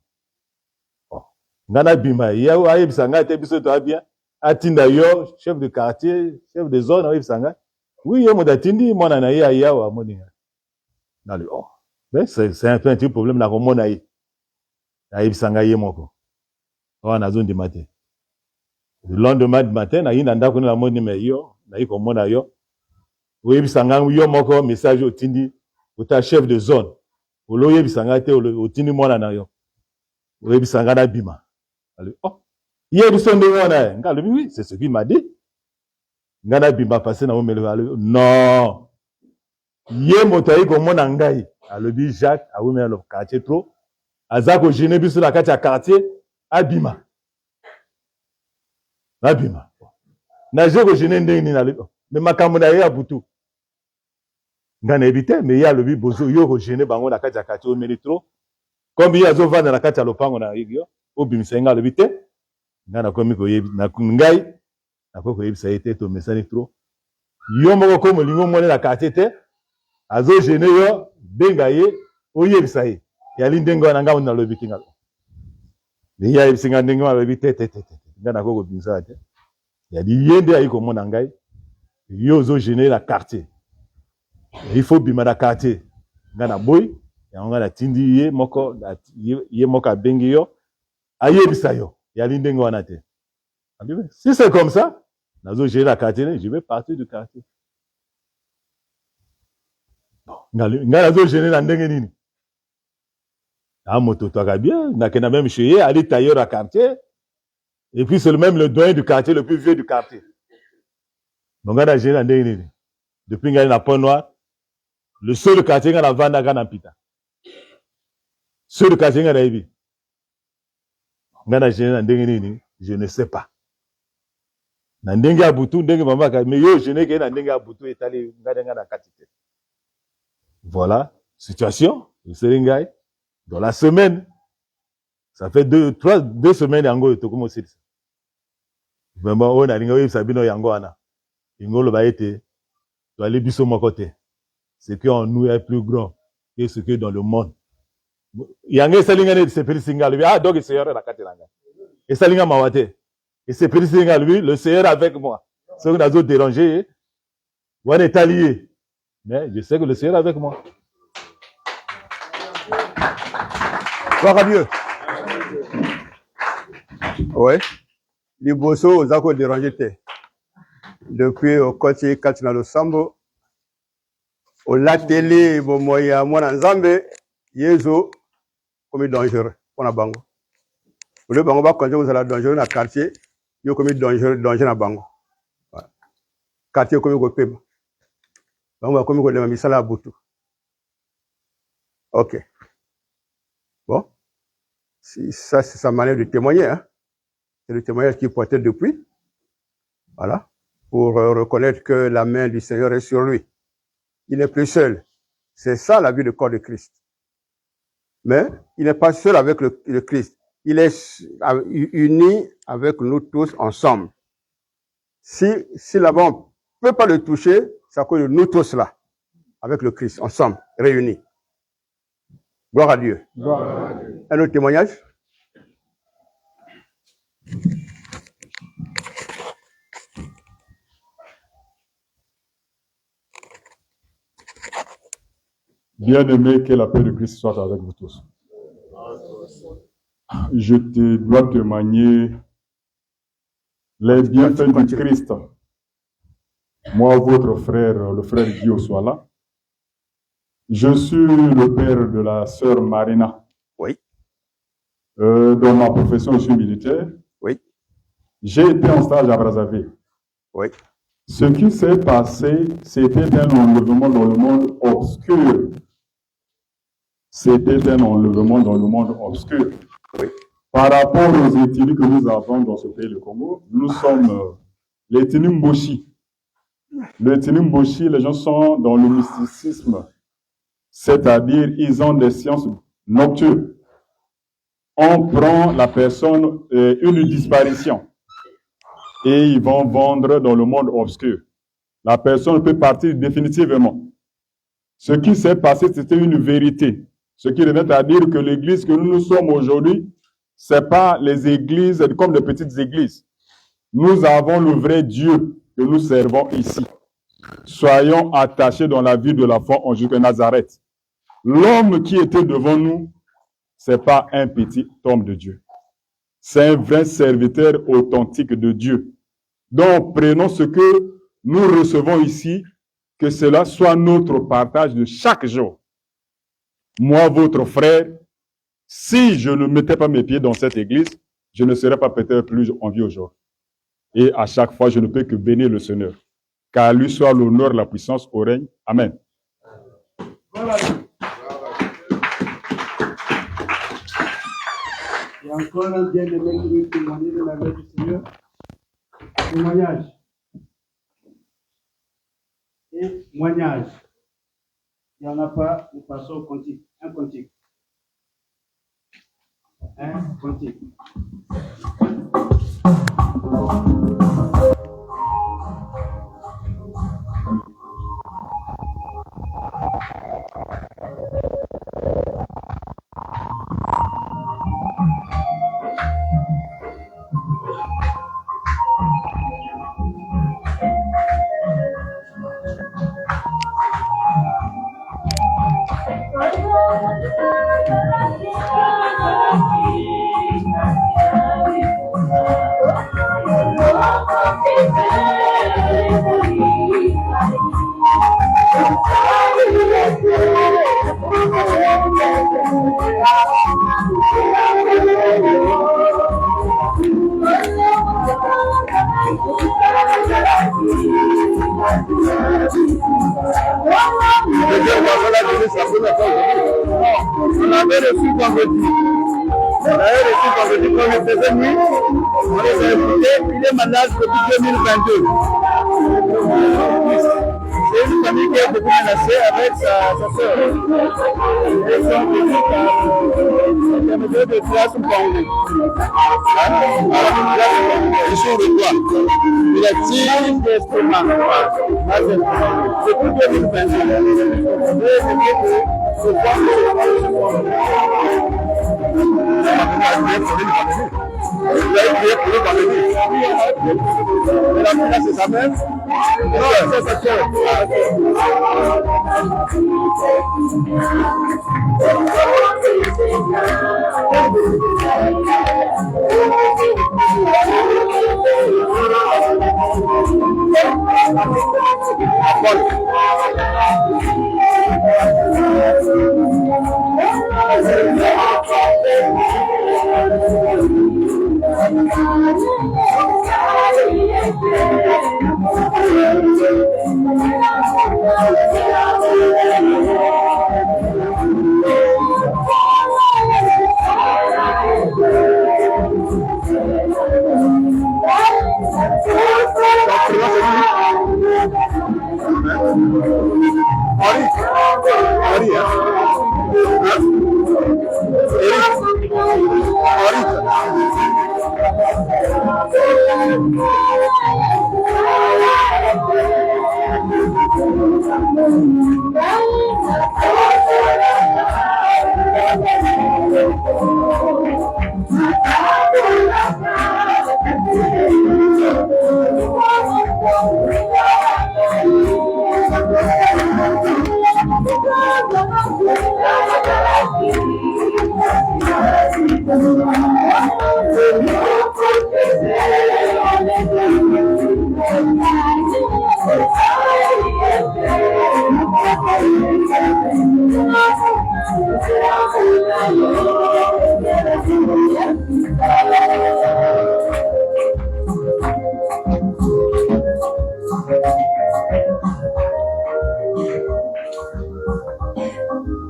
Ngana bima ye ayebisa nga te biso to abia. Atinda yo chef de quartier, chef de zone ayebisa nga. Oui yo moda tindi mwana na ye ayawa moninga. Na le oh. Mais c'est un petit problème na komona ye. Ayebisa nga ye moko. Wana zone du matin. Le lendemain du matin, na yina ndako na moni me yo, na yiko mona yo. Oui, bisanga yo moko message au tindi, au ta chef de zone. Au loye bisanga te au tindi mona na yo. Oui, bisanga na bima. Oh, hier du son de mona. Ngalo oui, c'est ce qu'il m'a dit. Ngana bima passé na omele non. Ye motayi ko mona ngai. Alobi Jacques, a oume le quartier trop. Azako gêné biso la quartier abima. Abima. Na je ko gêné ndeni na le. Mais makambo na ye abutu. Ngana ebite mais ya lobi bozo yo ko gêné bango na kati ya quartier o meli trop. Comme ya zo vanda na kati ya lopango na yigyo, obimisa nga lobi te. Ngana komi ko yebi na ngai. Na ko yebisa ete to mesani trop. Yo moko ko molingo mone na quartier te. Azo gêné yo benga ye o yebisa ye. Ya lindengo na ngao na lobi kinga. Mais ya yebisa ndengo na lobi te. Ngana ko bimisa te. Ya di yende ayi ko mona ngai. Yo zo gêné la quartier. Il faut bima na quartier. Ngana boy, ya ngana tindi ye moko bengi yo. Ayebisa yo. Ya lindengo wana te. Si c'est comme ça, nazo gérer la quartier, je vais partir du quartier. Ngana zo gérer la ndenge nini. Ah moto toka bien, na kena même chez aller tailleur à quartier. Et puis c'est même le doyen du quartier, le plus vieux du quartier. Donc ngana gérer la ndenge nini. Depuis ngana na Pont Noir, le seul quartier ngana vanda ngana pita. Seul quartier ngana ibi. Ngana gérer la ndenge nini, je ne sais pas. Na ndenge ya butu ndenge mama ka mais yo je n'ai que na ndenge ya butu etali ngana na katite. Voilà, situation, le Seringay dans la semaine. Ça fait 2 semaines yango to comme aussi. Vraiment on a linga sabino yango ana. Ingolo ba été to aller biso mon côté. Ce qui en nous est plus grand que ce que dans le monde. Yango salinga ne se pelisinga lui ah donc c'est yore la katelanga. Et salinga mawate. Et c'est pelisinga lui le Seigneur avec moi. Ce que nous a dérangé, on est alliés. Mais je sais que le Seigneur est avec moi. Gloire à Dieu. Oui. Les bossos aux accords dérangés. Depuis au côté Katina le Sambo, au latélé, au moyen, moi, en Zambé, Yezo, comme dangereux. On a bango. Au lieu bango, quand vous allez dangereux dans le quartier, il y a comme danger dans bango. Quartier comme vous pouvez. Bango, comme vous l'avez mis ça là à Boutou. Ok. Bon. Si ça, c'est sa manière de témoigner, hein. C'est le témoignage qu'il portait depuis. Voilà. Pour reconnaître que la main du Seigneur est sur lui. Il n'est plus seul. C'est ça la vie du corps de Christ. Mais il n'est pas seul avec le Christ. Il est uni avec nous tous ensemble. Si là-bas on ne peut pas le toucher, c'est à cause de nous tous là, avec le Christ, ensemble, réunis. Gloire à Dieu. Gloire à Dieu. Un autre témoignage? Bien-aimé, que la paix de Christ soit avec vous tous. Je te dois témoigner les bienfaits du Christ. Moi, votre frère, le frère Guillaume soit là. Je suis le père de la sœur Marina. Oui. Dans ma profession, je suis militaire. Oui. J'ai été en stage à Brazzaville. Oui. Ce qui s'est passé, c'était un enlèvement dans le monde obscur. C'était un enlèvement dans le monde obscur. Oui. Par rapport aux ethnies que nous avons dans ce pays, le Congo, nous sommes l'ethnie Mboshi. L'ethnie Mboshi, les gens sont dans le mysticisme. C'est-à-dire, ils ont des sciences nocturnes. On prend la personne, une disparition, et ils vont vendre dans le monde obscur. La personne peut partir définitivement. Ce qui s'est passé, c'était une vérité. Ce qui revient à dire que l'église que nous sommes aujourd'hui, c'est pas les églises comme les petites églises. Nous avons le vrai Dieu que nous servons ici. Soyons attachés dans la vie de la foi en Jésus de Nazareth. L'homme qui était devant nous, c'est pas un petit homme de Dieu. C'est un vrai serviteur authentique de Dieu. Donc, prenons ce que nous recevons ici, que cela soit notre partage de chaque jour. Moi, votre frère, si je ne mettais pas mes pieds dans cette église, je ne serais pas peut-être plus en vie aujourd'hui. Et à chaque fois, je ne peux que bénir le Seigneur. Qu'à lui soit l'honneur, la puissance au règne. Amen. Voilà. Il y a encore un bien-aimé qui veut témoigner de la grâce du Seigneur. Témoignage. Et moignage. Il n'y en a pas, nous passons au cantique. Un cantique. Un cantique. On avait reçu vendredi. On avait reçu vendredi quand on faisait nuit. On les a écoutés. Il est malade depuis 2022. C'est une famille qui est beaucoup menacée avec sa soeur. Ils sont venus par l'intermédiaire de Classe Mpangou. Ils sont le roi. Il a tiré d'estomac. Depuis 2022. C'est sa mère. Non, c'est sa soeur.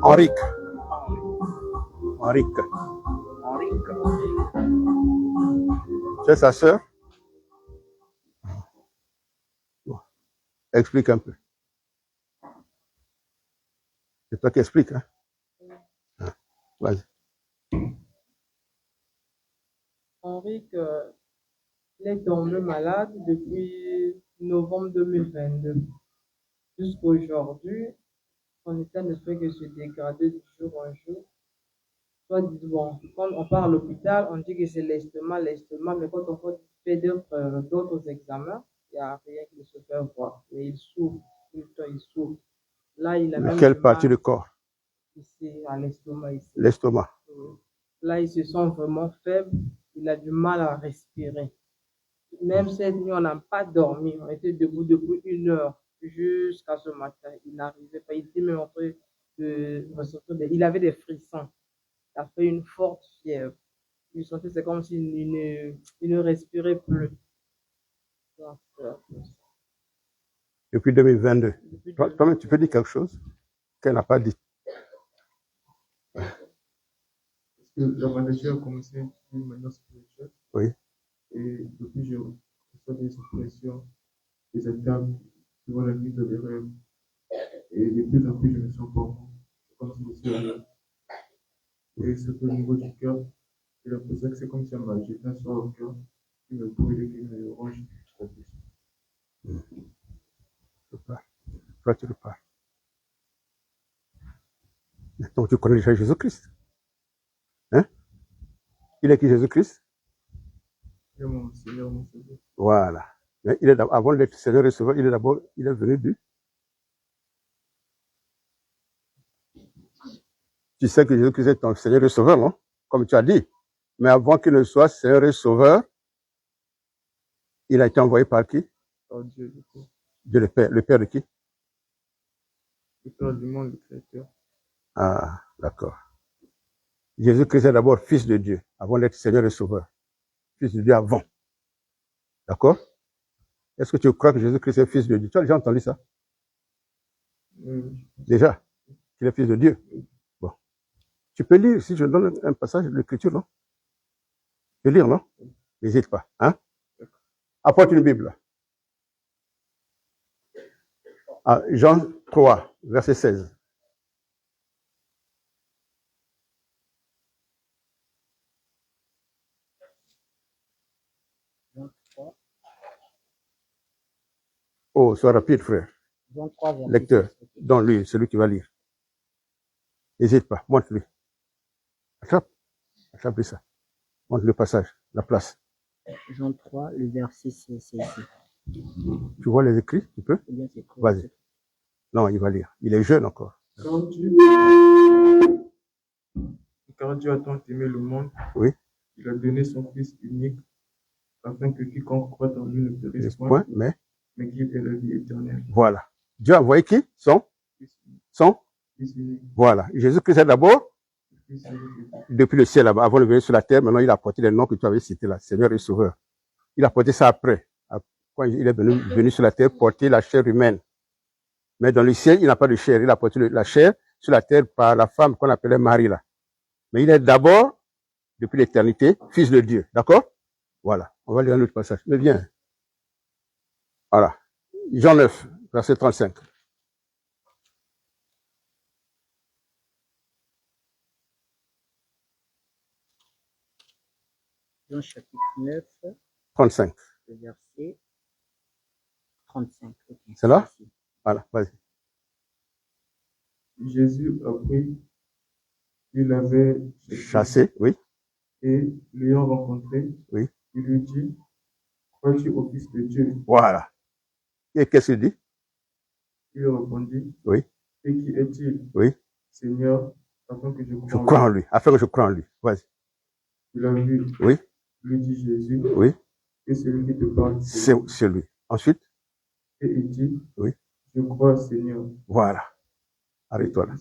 Henrique. Henrique. Tu es sa sœur? Explique un peu. C'est toi qui expliques, hein? Vas-y. Henrique, il est tombé malade depuis novembre 2022. Jusqu'à aujourd'hui, son état ne fait que se dégrader de jour en jour. Soit dit, bon, quand on part à l'hôpital, on dit que c'est l'estomac, mais quand on fait d'autres examens, il n'y a rien qui se fait voir. Et il souffre, tout le temps il souffre. Là, il a même quelle partie du corps? Ici, à l'estomac. L'estomac. Là, il se sent vraiment faible, il a du mal à respirer. Même cette nuit, on n'a pas dormi, on était debout depuis 1 heure jusqu'à ce matin. Il n'arrivait pas, il était même en train de ressortir. Il avait des frissons. Il a fait une forte fièvre. Il sentait, c'est comme s'il ne respirait plus. Donc, depuis 2022. Toi-même, tu peux dire quelque chose qu'elle n'a pas dit. Parce que la maladie a commencé d'une manière spirituelle. Oui. Et depuis, je reçois des impressions, des attaques, souvent la nuit, des rêves. Et de plus en plus, je me sens pas bon. C'est comme si je suis là. Et c'est au niveau du cœur. J'ai l'impression que c'est comme si on m'a jeté un soir au cœur, qui me brûle et qui me ronge petit à petit. Toi, tu le parles. Donc, tu connais déjà Jésus-Christ. Hein? Il est qui Jésus-Christ? Il est mon Seigneur, mon Sauveur. Voilà. Mais avant d'être Seigneur et Sauveur, il est venu du. Tu sais que Jésus-Christ est ton Seigneur et Sauveur, non? Comme tu as dit. Mais avant qu'il ne soit Seigneur et Sauveur, il a été envoyé par qui? Par Dieu, Dieu le Père. Le Père de qui? Le Père du monde, le Créateur. Ah, d'accord. Jésus-Christ est d'abord Fils de Dieu, avant d'être Seigneur et Sauveur. Fils de Dieu avant. D'accord? Est-ce que tu crois que Jésus-Christ est Fils de Dieu? Tu as déjà entendu ça? Déjà? Qu'il est Fils de Dieu? Bon. Tu peux lire, si je donne un passage de l'Écriture, non? Tu peux lire, non? N'hésite pas. Hein? Apporte une Bible. Ah, Jean 3, verset 16. Oh, sois rapide, frère. Lecteur. Donne lui, celui qui va lire. N'hésite pas, montre-lui. Attrape-lui ça. Montre le passage, la place. Jean 3, le verset 16. Tu vois les écrits, tu peux? Vas-y. Non, il va lire. Il est jeune encore. Car Dieu a tant aimé le monde, oui. Il a donné son Fils unique, afin que quiconque croit en lui ne périsse point, mais qu'il ait la vie éternelle. Voilà. Dieu a envoyé qui? Son Fils unique. Voilà. Jésus-Christ est d'abord depuis le ciel là-bas, avant de venir sur la terre. Maintenant, il a apporté les noms que tu avais cités là, Seigneur et Sauveur. Il a apporté ça après. Quand il est venu sur la terre, porter la chair humaine. Mais dans le ciel, il n'a pas de chair. Il a porté la chair sur la terre par la femme qu'on appelait Marie là. Mais il est d'abord, depuis l'éternité, Fils de Dieu. D'accord? Voilà. On va lire un autre passage. Mais viens. Voilà. Jean 9, verset 35. Jean chapitre 9. 35. Le verset 35. Okay. C'est là? Voilà, vas-y. Jésus a pris, il l'avait chassé, oui. Et l'ayant rencontré, oui. Il lui dit, crois-tu au Fils de Dieu? Voilà. Et qu'est-ce qu'il dit? Il lui répondit, oui. Et qui est-il? Oui. Seigneur, afin que je crois en lui. Afin que je crois en lui. Vas-y. Tu l'as vu. Oui. Lui dit Jésus. Oui. Et celui qui te parle. C'est lui. Ensuite. Et il dit. Oui. Je crois, Seigneur. Voilà. Arrête-toi là.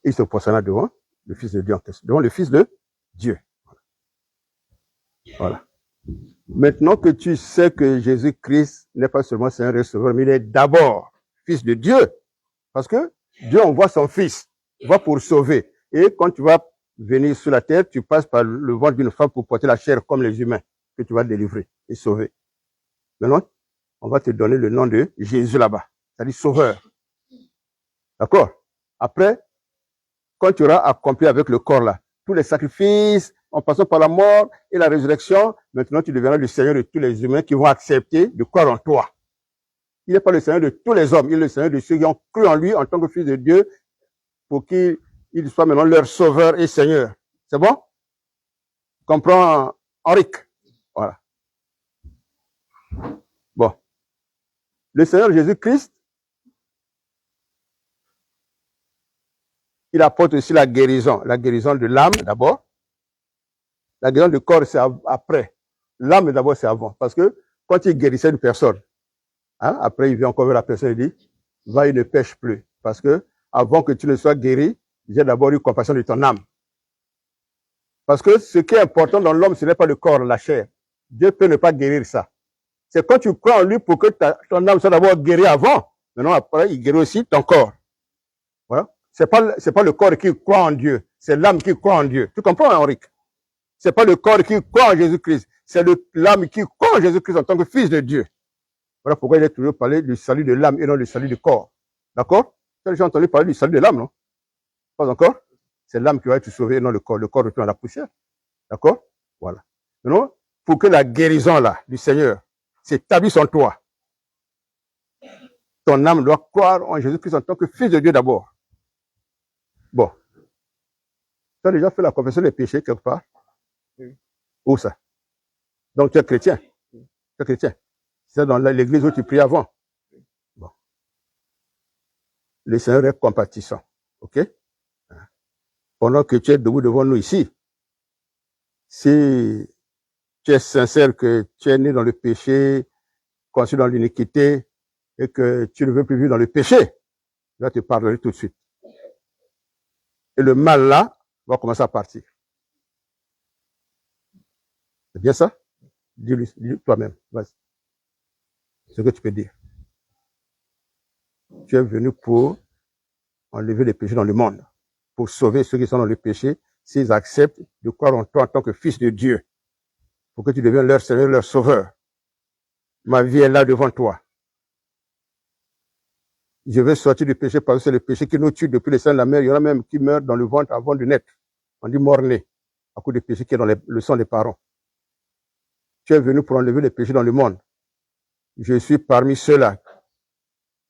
Il se positionna devant le Fils de Dieu en question. Devant le Fils de Dieu. Voilà. Maintenant que tu sais que Jésus-Christ n'est pas seulement Seigneur et Sauveur, mais il est d'abord Fils de Dieu. Parce que Dieu envoie son Fils. Il va pour sauver. Et quand tu vas venir sur la terre, tu passes par le ventre d'une femme pour porter la chair comme les humains que tu vas délivrer et sauver. Maintenant, on va te donner le nom de Jésus là-bas. C'est-à-dire Sauveur. D'accord? Après, quand tu auras accompli avec le corps là, tous les sacrifices, en passant par la mort et la résurrection, maintenant tu deviendras le Seigneur de tous les humains qui vont accepter de croire en toi. Il n'est pas le Seigneur de tous les hommes, il est le Seigneur de ceux qui ont cru en lui en tant que Fils de Dieu pour qu'il soit maintenant leur Sauveur et Seigneur. C'est bon? Comprends, Henrique? Voilà. Bon. Le Seigneur Jésus-Christ, il apporte aussi la guérison de l'âme d'abord. La guérison du corps, c'est après. L'âme d'abord, c'est avant. Parce que quand il guérissait une personne, hein, après il vient encore vers la personne et dit, va et ne pêche plus. Parce que avant que tu ne sois guéri, j'ai d'abord eu compassion de ton âme. Parce que ce qui est important dans l'homme, ce n'est pas le corps, la chair. Dieu peut ne pas guérir ça. C'est quand tu crois en lui pour que ton âme soit d'abord guérie avant. Maintenant, après, il guérit aussi ton corps. Voilà. C'est pas le corps qui croit en Dieu, c'est l'âme qui croit en Dieu. Tu comprends, Henrique? C'est pas le corps qui croit en Jésus-Christ, c'est l'âme qui croit en Jésus-Christ en tant que Fils de Dieu. Voilà pourquoi il est toujours parlé du salut de l'âme et non du salut du corps. D'accord? Tu as déjà entendu parler du salut de l'âme, non? Pas encore? C'est l'âme qui va être sauvée et non le corps. Le corps retourne à la poussière. D'accord? Voilà. Maintenant, pour que la guérison là du Seigneur s'établisse en toi, ton âme doit croire en Jésus-Christ en tant que Fils de Dieu d'abord. Bon. Tu as déjà fait la confession des péchés quelque part? Oui. Où ça? Donc tu es chrétien? Oui. Tu es chrétien? C'est dans l'église où tu pries avant? Oui. Bon. Le Seigneur est compatissant. Ok? Pendant que tu es debout devant nous ici, si tu es sincère que tu es né dans le péché, conçu dans l'iniquité, et que tu ne veux plus vivre dans le péché, il va te pardonner tout de suite. Et le mal là va commencer à partir. C'est bien ça? Dis-le toi-même. Vas-y. Ce que tu peux dire. Tu es venu pour enlever les péchés dans le monde, pour sauver ceux qui sont dans le péché, s'ils acceptent de croire en toi en tant que Fils de Dieu, pour que tu deviennes leur Seigneur, leur Sauveur. Ma vie est là devant toi. Je vais sortir du péché parce que c'est le péché qui nous tue depuis le sein de la mer. Il y en a même qui meurent dans le ventre avant de naître. On dit mort-né, à cause du péché qui est dans le sang des parents. Tu es venu pour enlever les péchés dans le monde. Je suis parmi ceux-là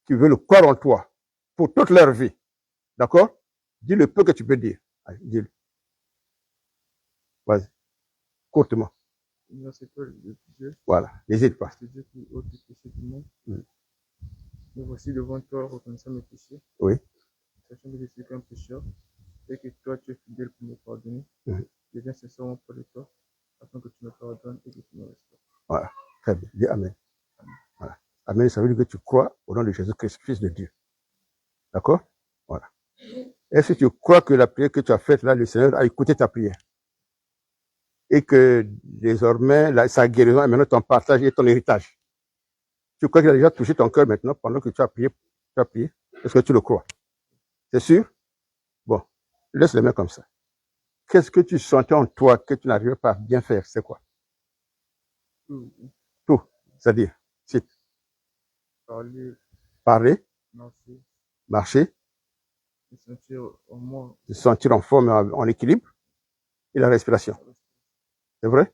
qui veulent croire en toi pour toute leur vie. D'accord? Dis le peu que tu peux dire. Allez, dis-le. Vas-y. Courtement. Voilà. N'hésite pas. C'est Dieu qui ôte les péchés du monde. Me voici devant toi, reconnaissant mes péchés. Oui. Sachant que je suis qu'un pécheur, et que toi, tu es fidèle pour me pardonner. Je viens sincèrement auprès de toi, afin que tu me pardonnes et que tu me restaures. Voilà. Très bien. Dis Amen. Voilà. Amen, ça veut dire que tu crois au nom de Jésus-Christ, Fils de Dieu. D'accord? Voilà. Est-ce que tu crois que la prière que tu as faite là, le Seigneur a écouté ta prière? Et que désormais, sa guérison est maintenant ton partage et ton héritage. Tu crois qu'il a déjà touché ton cœur maintenant pendant que tu as prié? Est-ce que tu le crois? C'est sûr? Bon, laisse les mains comme ça. Qu'est-ce que tu sentais en toi que tu n'arrivais pas à bien faire? C'est quoi? Tout. C'est-à-dire, cite. Parler. Marcher. Se sentir en forme, en équilibre. Et la respiration. C'est vrai?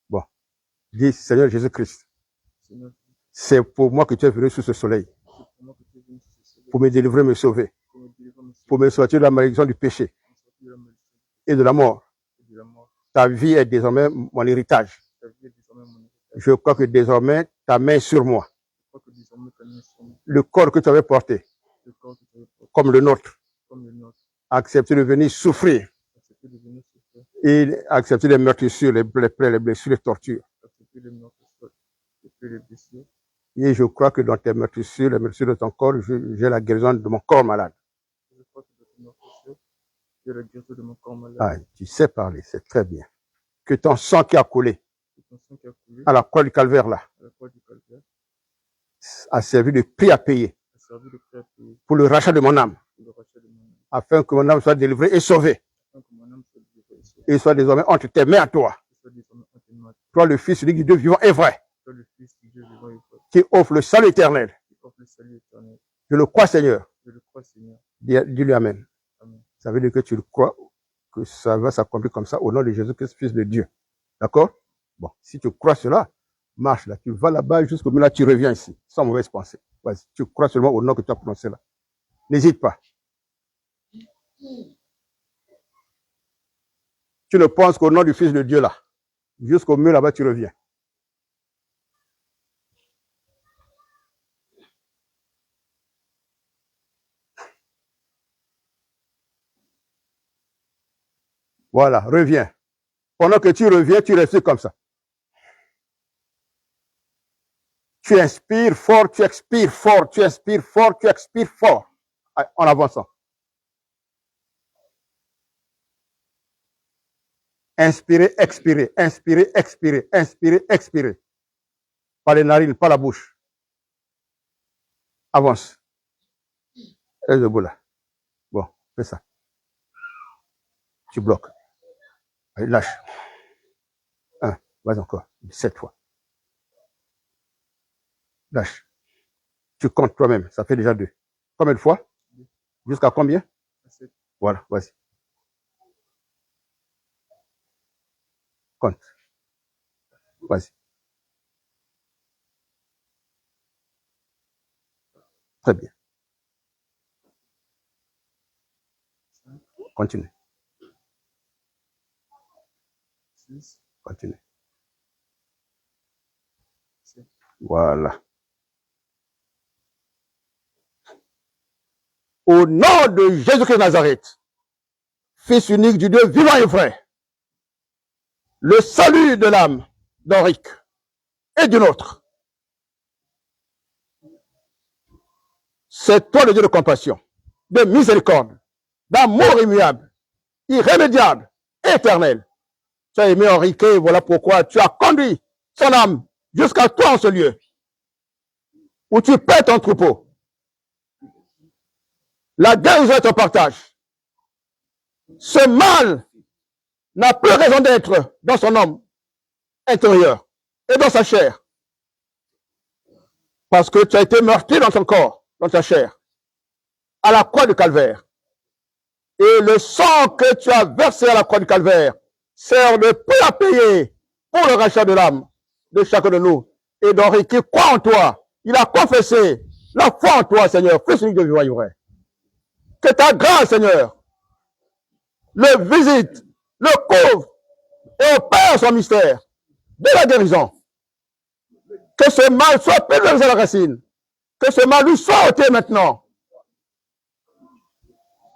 Bon. Dis, Seigneur Jésus-Christ. C'est pour moi que tu es venu sous ce soleil. Pour me délivrer, me sauver. Pour me sortir de la malédiction du péché. Et de la mort. Ta vie est désormais mon héritage. Je crois que désormais, ta main est sur moi. Le corps que tu avais porté. Comme le nôtre. Accepter de venir souffrir. Et accepter les meurtrissures, les plaies, les blessures, les tortures. Et je crois que dans tes meurtrissures, les meurtrissures de ton corps, j'ai la guérison de mon corps malade. Ah, tu sais parler, c'est très bien. Que ton sang qui a coulé à la croix du calvaire là a servi de prix à payer pour le rachat de mon âme, afin que mon âme soit délivrée et sauvée et soit désormais entre tes mains à toi. Toi, le Fils unique du Dieu vivant et vrai, qui offre le salut éternel. Je le crois, Seigneur. Dis-lui Amen. Ça veut dire que tu le crois, que ça va s'accomplir comme ça au nom de Jésus-Christ, Fils de Dieu. D'accord? Bon, si tu crois cela, marche là. Tu vas là-bas jusqu'au milieu, là, tu reviens ici, sans mauvaise pensée. Vas-y, tu crois seulement au nom que tu as prononcé là. N'hésite pas. Tu ne penses qu'au nom du Fils de Dieu là. Jusqu'au milieu là-bas, tu reviens. Voilà, reviens. Pendant que tu reviens, tu restes comme ça. Tu inspires fort, tu expires fort, tu inspires fort, tu expires fort. En avançant. Inspirez, expirez, inspirez, expirez, inspirez, expirez. Pas les narines, pas la bouche. Avance. Et debout là. Bon, fais ça. Tu bloques. Allez, lâche. 1, vas-y encore. 7 fois. Lâche. Tu comptes toi-même. Ça fait déjà 2. Combien de fois? Jusqu'à combien? 7. Voilà, vas-y. Compte. Vas-y. Très bien. Continue. Continue. Voilà. Au nom de Jésus-Christ de Nazareth, Fils unique du Dieu vivant et vrai, le salut de l'âme d'Henrique et du nôtre, c'est toi le Dieu de compassion, de miséricorde, d'amour immuable, irrémédiable, éternel. Tu as aimé Henrique, voilà pourquoi tu as conduit son âme jusqu'à toi en ce lieu, où tu paies ton troupeau. La guérison est ton partage. Ce mal n'a plus raison d'être dans son homme intérieur et dans sa chair. Parce que tu as été meurtri dans ton corps, dans ta chair, à la croix du calvaire. Et le sang que tu as versé à la croix du calvaire sert de prix à payer pour le rachat de l'âme de chacun de nous. Et d'Henri qui croit en toi, il a confessé la foi en toi, Seigneur, Fils unique de vivant et vrai. Que ta grâce, Seigneur, le visite, le couvre et opère son mystère de la guérison. Que ce mal soit pulvérisé à la racine. Que ce mal lui soit ôté maintenant.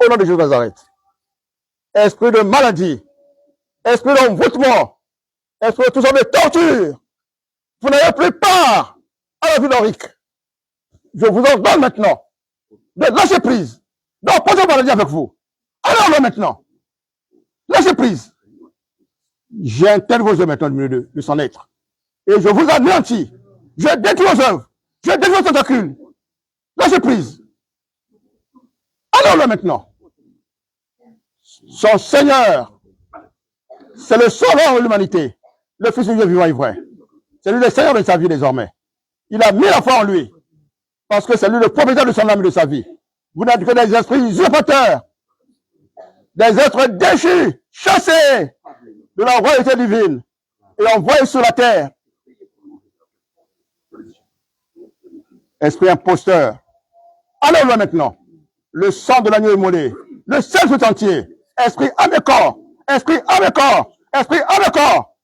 Au nom de Jésus de Nazareth. Esprit de maladie, esprit d'envoûtement, esprit de tout sortes de torture, vous n'avez plus part à la vie d'Henrique. Je vous ordonne maintenant de lâcher prise, d'opposer maladie avec vous. Alors maintenant, lâchez prise. J'intègre vos yeux maintenant du milieu de son être. Et je vous anéantis. Je détruis vos œuvres. Je détruis vos tentacules. Lâchez prise. Alors là maintenant. Son Seigneur, c'est le sauveur de l'humanité, le Fils de Dieu vivant et vrai. C'est lui le Seigneur de sa vie désormais. Il a mis la foi en lui, parce que c'est lui le propriétaire de son âme et de sa vie. Vous n'êtes que des esprits usurpateurs, des êtres déchus, chassés de la royauté divine et envoyés sur la terre. Esprit imposteur. Allez-le maintenant. Le sang de l'agneau immolé, le sel tout entier. Esprit à mes corps, esprit à mes corps, esprit à mes corps.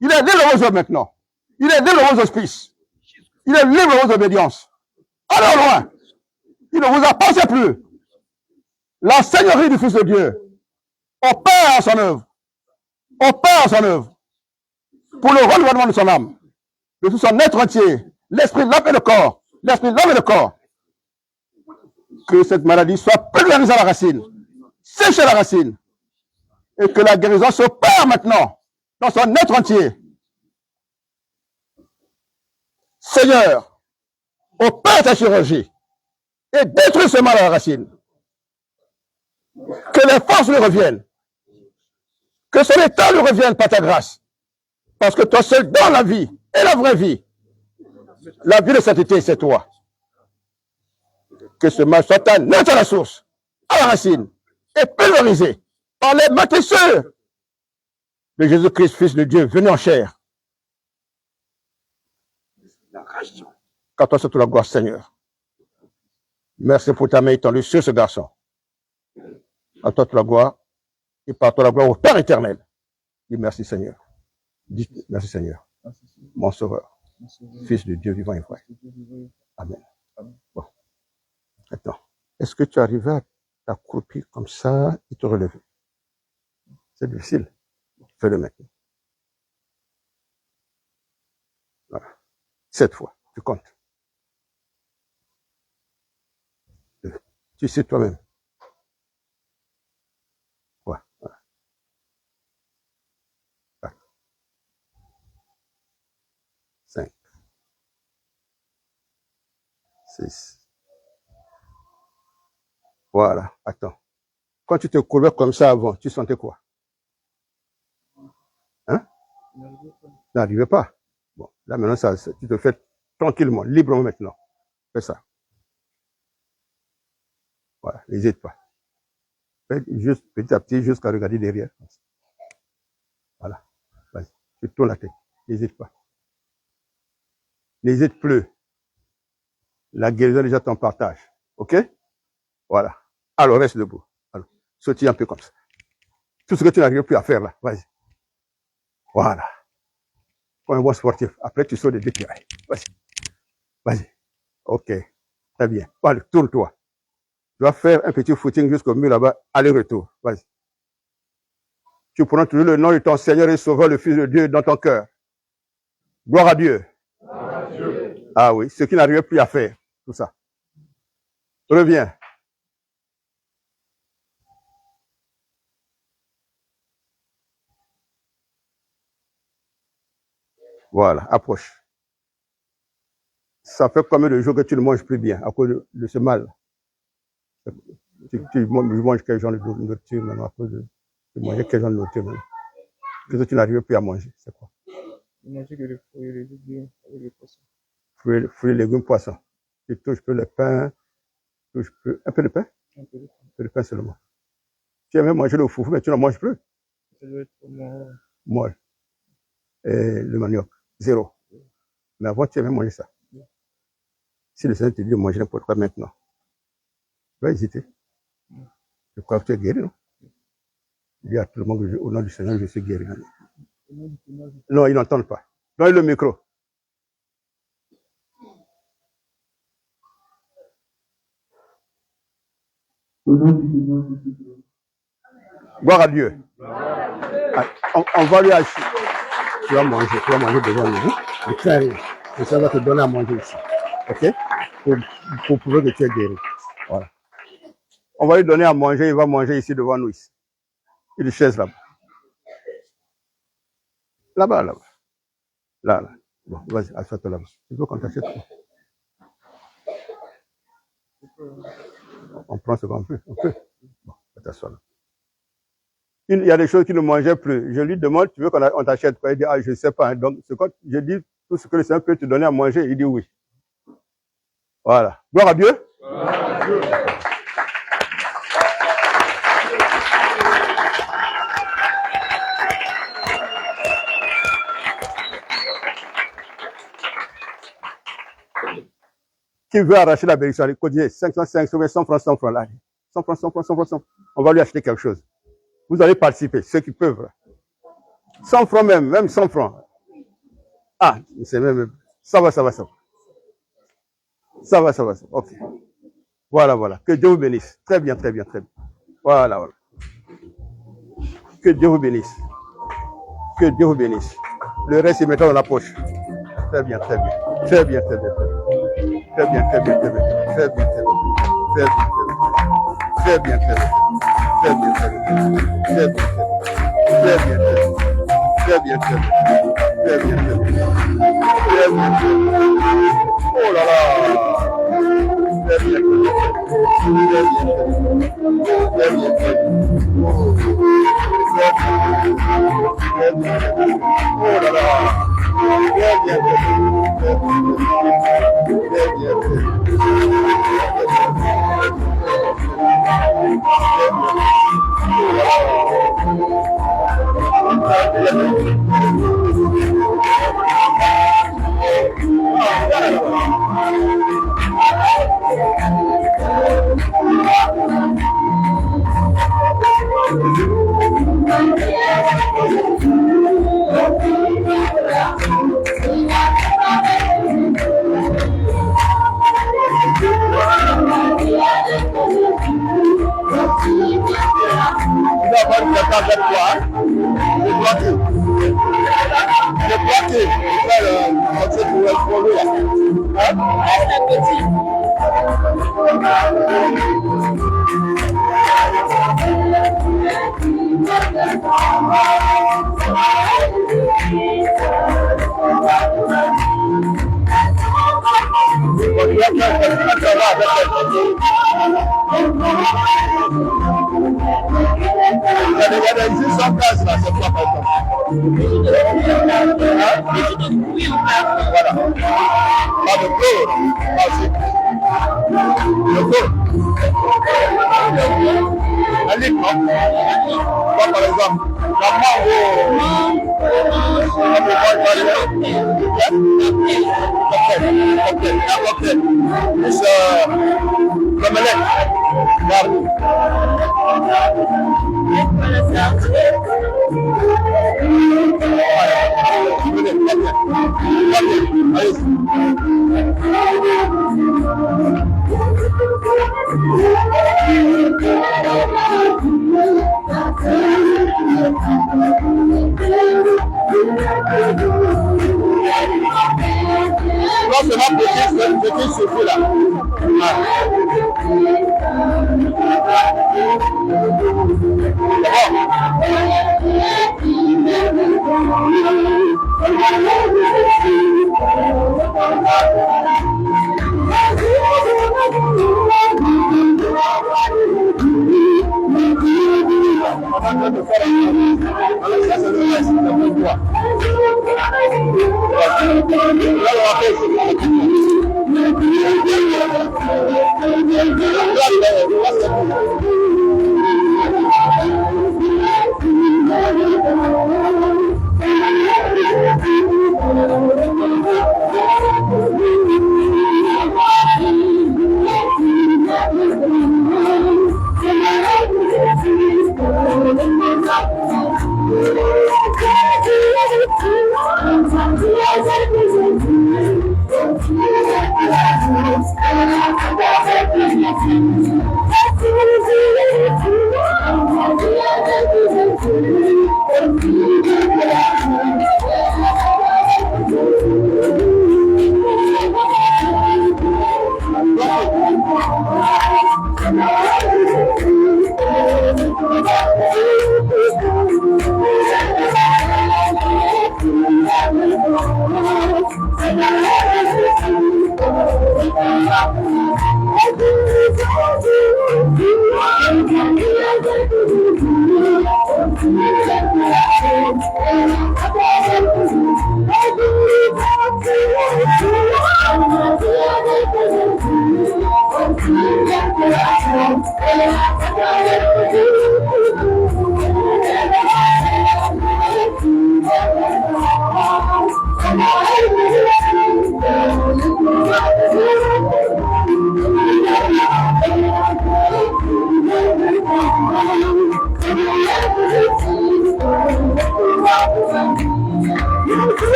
Il est libre de vos œuvres maintenant. Il est libre de vos auspices. Il est libre de vos obédiences. Allez loin. Il ne vous appartient plus. la seigneurie du Fils de Dieu opère son œuvre. Opère son œuvre. Pour le renouvellement de son âme. De tout son être entier. L'esprit, l'âme et le corps. L'esprit, l'âme et le corps. Que cette maladie soit pulvérisée à la racine. Séchée à la racine. Et que la guérison s'opère maintenant. Dans son être entier. Seigneur, opère ta chirurgie. Et détruis ce mal à la racine. Que les forces lui reviennent. Que son état lui revienne par ta grâce. Parce que toi seul dans la vie et la vraie vie. La vie de sainteté, c'est toi. Que ce mal soit net à la source, à la racine, et pulvérisé par les matisseurs de Jésus-Christ, Fils de Dieu, venu en chair. Qu'à toi soit toute la gloire, Seigneur. Merci pour ta main étendue sur ce garçon. À toi toute la gloire, et par toi la gloire au Père éternel. Dis merci, Seigneur. Dis merci, Seigneur. Mon Sauveur, Fils de Dieu vivant et vrai. Amen. Bon. Attends. Est-ce que tu arrives à t'accroupir comme ça et te relever? C'est difficile. Fais-le maintenant. Voilà. 7 fois. Tu comptes. Tu sais toi-même. Ouais. Voilà. 4. 5. 6. Voilà. Attends. Quand tu te courbais comme ça avant, tu sentais quoi? Hein? N'arrivais pas. Bon, là maintenant, tu te fais tranquillement, librement maintenant. Fais ça. Voilà, n'hésite pas. Fais juste petit à petit jusqu'à regarder derrière. Voilà. Vas-y. Tu tournes la tête. N'hésite pas. N'hésite plus. La guérison est déjà ton partage. OK? Voilà. Alors, reste debout. Alors, sautille un peu comme ça. Tout ce que tu n'arrives plus à faire là. Vas-y. Voilà. Comme un bon sportif. Après, tu sautes des défis. Vas-y. Vas-y. OK. Très bien. Allez, tourne-toi. Tu vas faire un petit footing jusqu'au mur là-bas. Aller-retour. Vas-y. Tu prends toujours le nom de ton Seigneur et Sauveur, le Fils de Dieu, dans ton cœur. Gloire à Dieu. Gloire à Dieu. Ah oui, ce qui n'arrivait plus à faire. Tout ça. Reviens. Voilà, approche. Ça fait combien de jours que tu ne manges plus bien à cause de ce mal? Tu manges quel genre de nourriture maintenant à cause de... Tu manges quel genre de nourriture maintenant? Que tu n'arrives plus à manger, c'est quoi? Je mangeais que les fruits, les légumes et les poissons. Fruits, légumes, poissons. Tu touches peu le pain, touches peu... Un peu de pain? Un peu de pain. Un peu de pain seulement. Tu aimais manger le foufou, mais tu n'en manges plus? Ça doit être moins... Molle. Et le manioc, 0. Mais avant, tu aimais manger ça. Si le Seigneur te dit de manger n'importe quoi maintenant, tu vas hésiter. Je crois que tu es guéri, non? Dis à tout le monde que au nom du Seigneur, je suis guéri. Non, ils n'entendent pas. Donne le micro. Gloire à Dieu. On va lui acheter. Tu vas manger devant nous. Ne crains rien. Le Seigneur va te donner à manger ici. OK? Pour prouver que tu es guéri. Voilà. On va lui donner à manger, il va manger ici devant nous. Ici. Il y a une chaise là-bas. Là-bas, là-bas. Là. Bon, vas-y, assois-toi là-bas. Tu veux qu'on t'achète quoi? On prend ce qu'on peut. On peut. Bon, t'assois là. Il y a des choses qu'il ne mangeait plus. Je lui demande, tu veux qu'on t'achète quoi? Il dit, ah, je ne sais pas. Donc, je dis, tout ce que le Seigneur peut te donner à manger, il dit oui. Voilà. Gloire à Dieu. Gloire à Dieu. Qui veut arracher la bénédiction? Allez, codier 505, 100 francs, 100 francs. Là. 100 francs, 100 francs, 100 francs, 100 francs. On va lui acheter quelque chose. Vous allez participer, ceux qui peuvent. 100 francs même 100 francs. Ah, c'est même... Ça va. Ça va. Ok. Voilà. Que Dieu vous bénisse. Très bien. Voilà, voilà. Que Dieu vous bénisse. Que Dieu vous bénisse. Le reste, c'est maintenant dans la poche. Très bien, très bien. Très bien, très bien. Très bien, très bien, très bien. Très bien, très bien. Très bien, très bien. Très bien, très bien. Très bien, très bien. Très bien, très bien. Très bien, très bien. Très bien, très bien. Très bien, très bien. Oh là là. Très bien, très bien. Très bien, très bien. Très bien, très bien. Oh là là. Très bien, très bien. Très bien, très bien.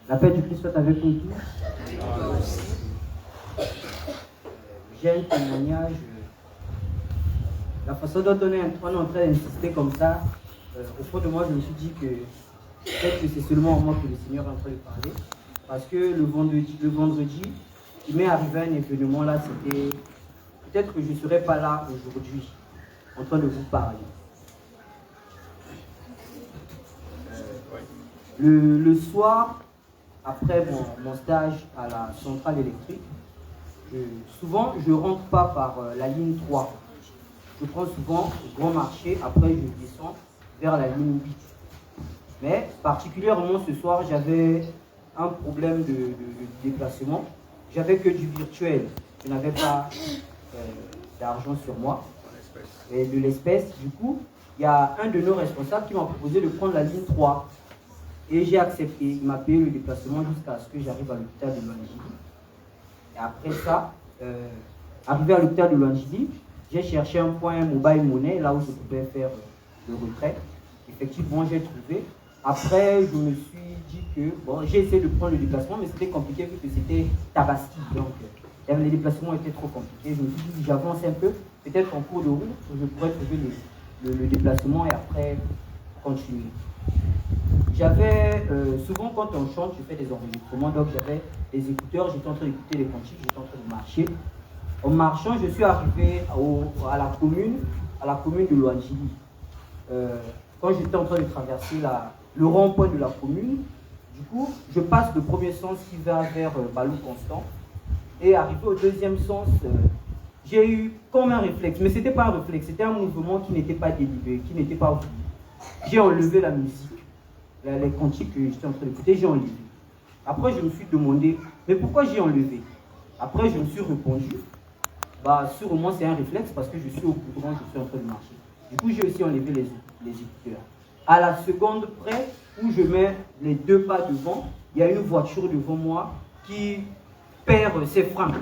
La paix du Christ soit avec nous tous. J'ai un témoignage. La façon dont on est en train d'insister comme ça, au fond de moi, je me suis dit que peut-être que c'est seulement à moi que le Seigneur est en train de parler. Parce que le vendredi, il m'est arrivé un événement là, c'était peut-être que je ne serais pas là aujourd'hui en train de vous parler. Le soir, après mon stage à la centrale électrique, souvent je ne rentre pas par la ligne 3. Je prends souvent le grand marché, après je descends vers la ligne 8. Mais particulièrement ce soir, j'avais un problème de déplacement. J'avais que du virtuel. Je n'avais pas d'argent sur moi, et de l'espèce. Du coup, il y a un de nos responsables qui m'a proposé de prendre la ligne 3. Et j'ai accepté. Il m'a payé le déplacement jusqu'à ce que j'arrive à l'hôpital de Luanjili. Et après ça, arrivé à l'hôpital de Luanjili, j'ai cherché un point mobile money, là où je pouvais faire le retrait. Effectivement, j'ai trouvé. Après, je me suis dit que, bon, j'ai essayé de prendre le déplacement, mais c'était compliqué vu que c'était Tabaski. Donc, les déplacements étaient trop compliqués. Je me suis dit, j'avance un peu, peut-être en cours de route, je pourrais trouver le déplacement et après continuer. J'avais, souvent quand on chante, je fais des enregistrements, donc j'avais des écouteurs, j'étais en train d'écouter les cantiques, j'étais en train de marcher. En marchant, je suis arrivé à la commune de Luanjili. Quand j'étais en train de traverser le rond-point de la commune, du coup, je passe le premier sens qui va vers Balou Constant. Et arrivé au deuxième sens, j'ai eu comme un réflexe, mais ce n'était pas un réflexe, c'était un mouvement qui n'était pas délibéré, qui n'était pas voulu. J'ai enlevé la musique, les cantiques que j'étais en train d'écouter, j'ai enlevé. Après, je me suis demandé, mais pourquoi j'ai enlevé? Après, je me suis répondu, sûrement c'est un réflexe parce que je suis au courant, je suis en train de marcher. Du coup, j'ai aussi enlevé les écouteurs. À la seconde près où je mets les deux pas devant, il y a une voiture devant moi qui perd ses freins.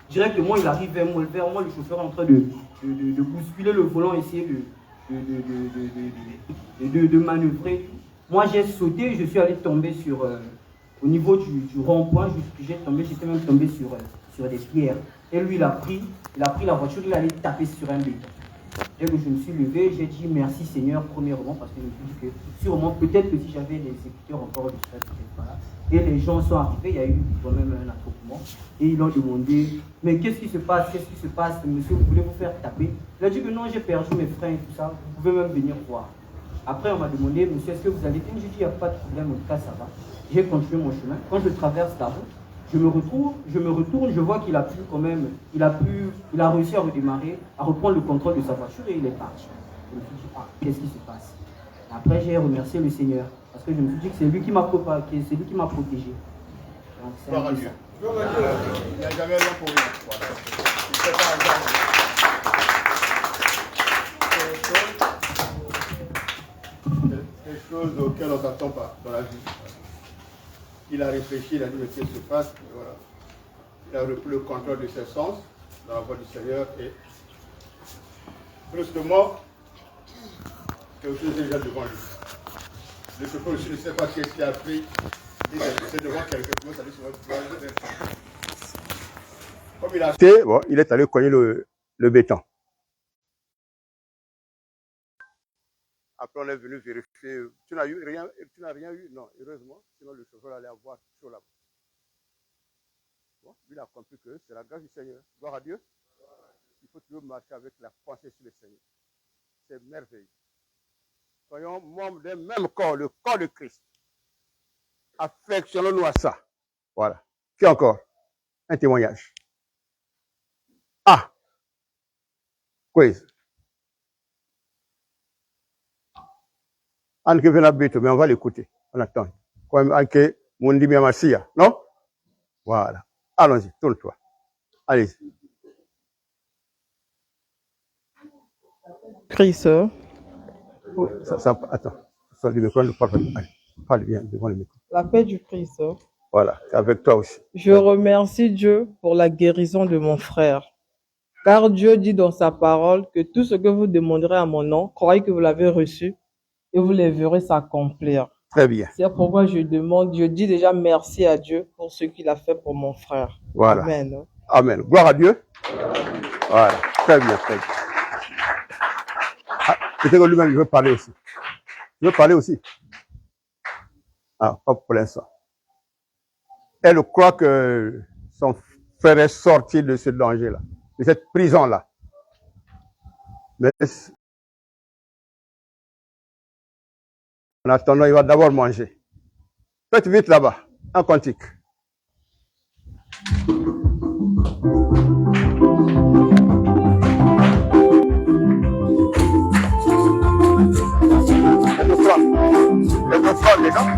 Directement, il arrive vers moi, le chauffeur est en train de bousculer le volant, essayer de manœuvrer. Moi, j'ai sauté, je suis allé tomber au niveau du rond-point, j'étais même tombé sur des pierres. Et lui, il a pris la voiture, il allait taper sur un béton. Dès que je me suis levé, j'ai dit merci Seigneur, premièrement, parce que je me suis dit que sûrement, peut-être que si j'avais les écouteurs encore, je serais peut-être pas là. Et les gens sont arrivés, il y a eu quand même un attroupement. Et ils ont demandé, mais qu'est-ce qui se passe? Monsieur, vous voulez vous faire taper? Il a dit que non, j'ai perdu mes freins et tout ça, vous pouvez même venir voir. Après, on m'a demandé, monsieur, est-ce que vous allez bien? J'ai dit, il n'y a pas de problème, en tout cas, ça va. J'ai continué mon chemin. Quand je traverse la route, je me retourne, je vois qu'il a pu quand même, il a réussi à redémarrer, à reprendre le contrôle de sa voiture et il est parti. Je me suis dit, qu'est-ce qui se passe? Après, j'ai remercié le Seigneur, parce que je me suis dit que c'est lui qui m'a protégé. Donc, c'est un peu ça. Il n'y a jamais rien pour rien. Voilà. Il fait pas hasard. Quelque chose auquel on ne s'attend pas dans la vie. Il a réfléchi, il a dit, mais qu'est-ce qui se passe? Voilà. Il a repris le contrôle de ses sens dans la voie du Seigneur et brusquement, quelque chose est déjà devant lui. Le chauffeur aussi ne sait pas qu'est-ce qu'il a pris. C'est devant quelqu'un, ça dit sur comme il a été, bon, il est allé cogner le béton. Après, on est venu vérifier. Tu n'as rien eu? Non, heureusement. Sinon, le chauffeur allait avoir chaud là-bas. Bon, lui, il a compris que c'est la grâce du Seigneur. Gloire à Dieu. Il faut toujours marcher avec la pensée sur le Seigneur. C'est merveilleux. Soyons membres d'un même corps, le corps de Christ. Affectionnons-nous à ça. Voilà. Qui encore? Un témoignage. Quiz. Anke Venabito, mais on va l'écouter. On attend. Comme Anke Mundi Miamasia, non? Voilà. Allons-y, tourne-toi. Allez-y. Christ. Attends. Sur le micro, parle bien devant le micro. La paix du Christ. Voilà, avec toi aussi. Je remercie Dieu pour la guérison de mon frère. Car Dieu dit dans sa parole que tout ce que vous demanderez à mon nom, croyez que vous l'avez reçu et vous les verrez s'accomplir. Très bien. C'est pourquoi je dis déjà merci à Dieu pour ce qu'il a fait pour mon frère. Voilà. Amen. Amen. Gloire à Dieu. Voilà. Très bien, très bien. Peut-être que lui-même, il veut parler aussi. Il veut parler aussi. Pas pour l'instant. Elle croit que son frère est sorti de ce danger-là, de cette prison-là. Mais en attendant, il va d'abord manger. Faites vite là-bas, un cantique. Elle me frappe, les gens.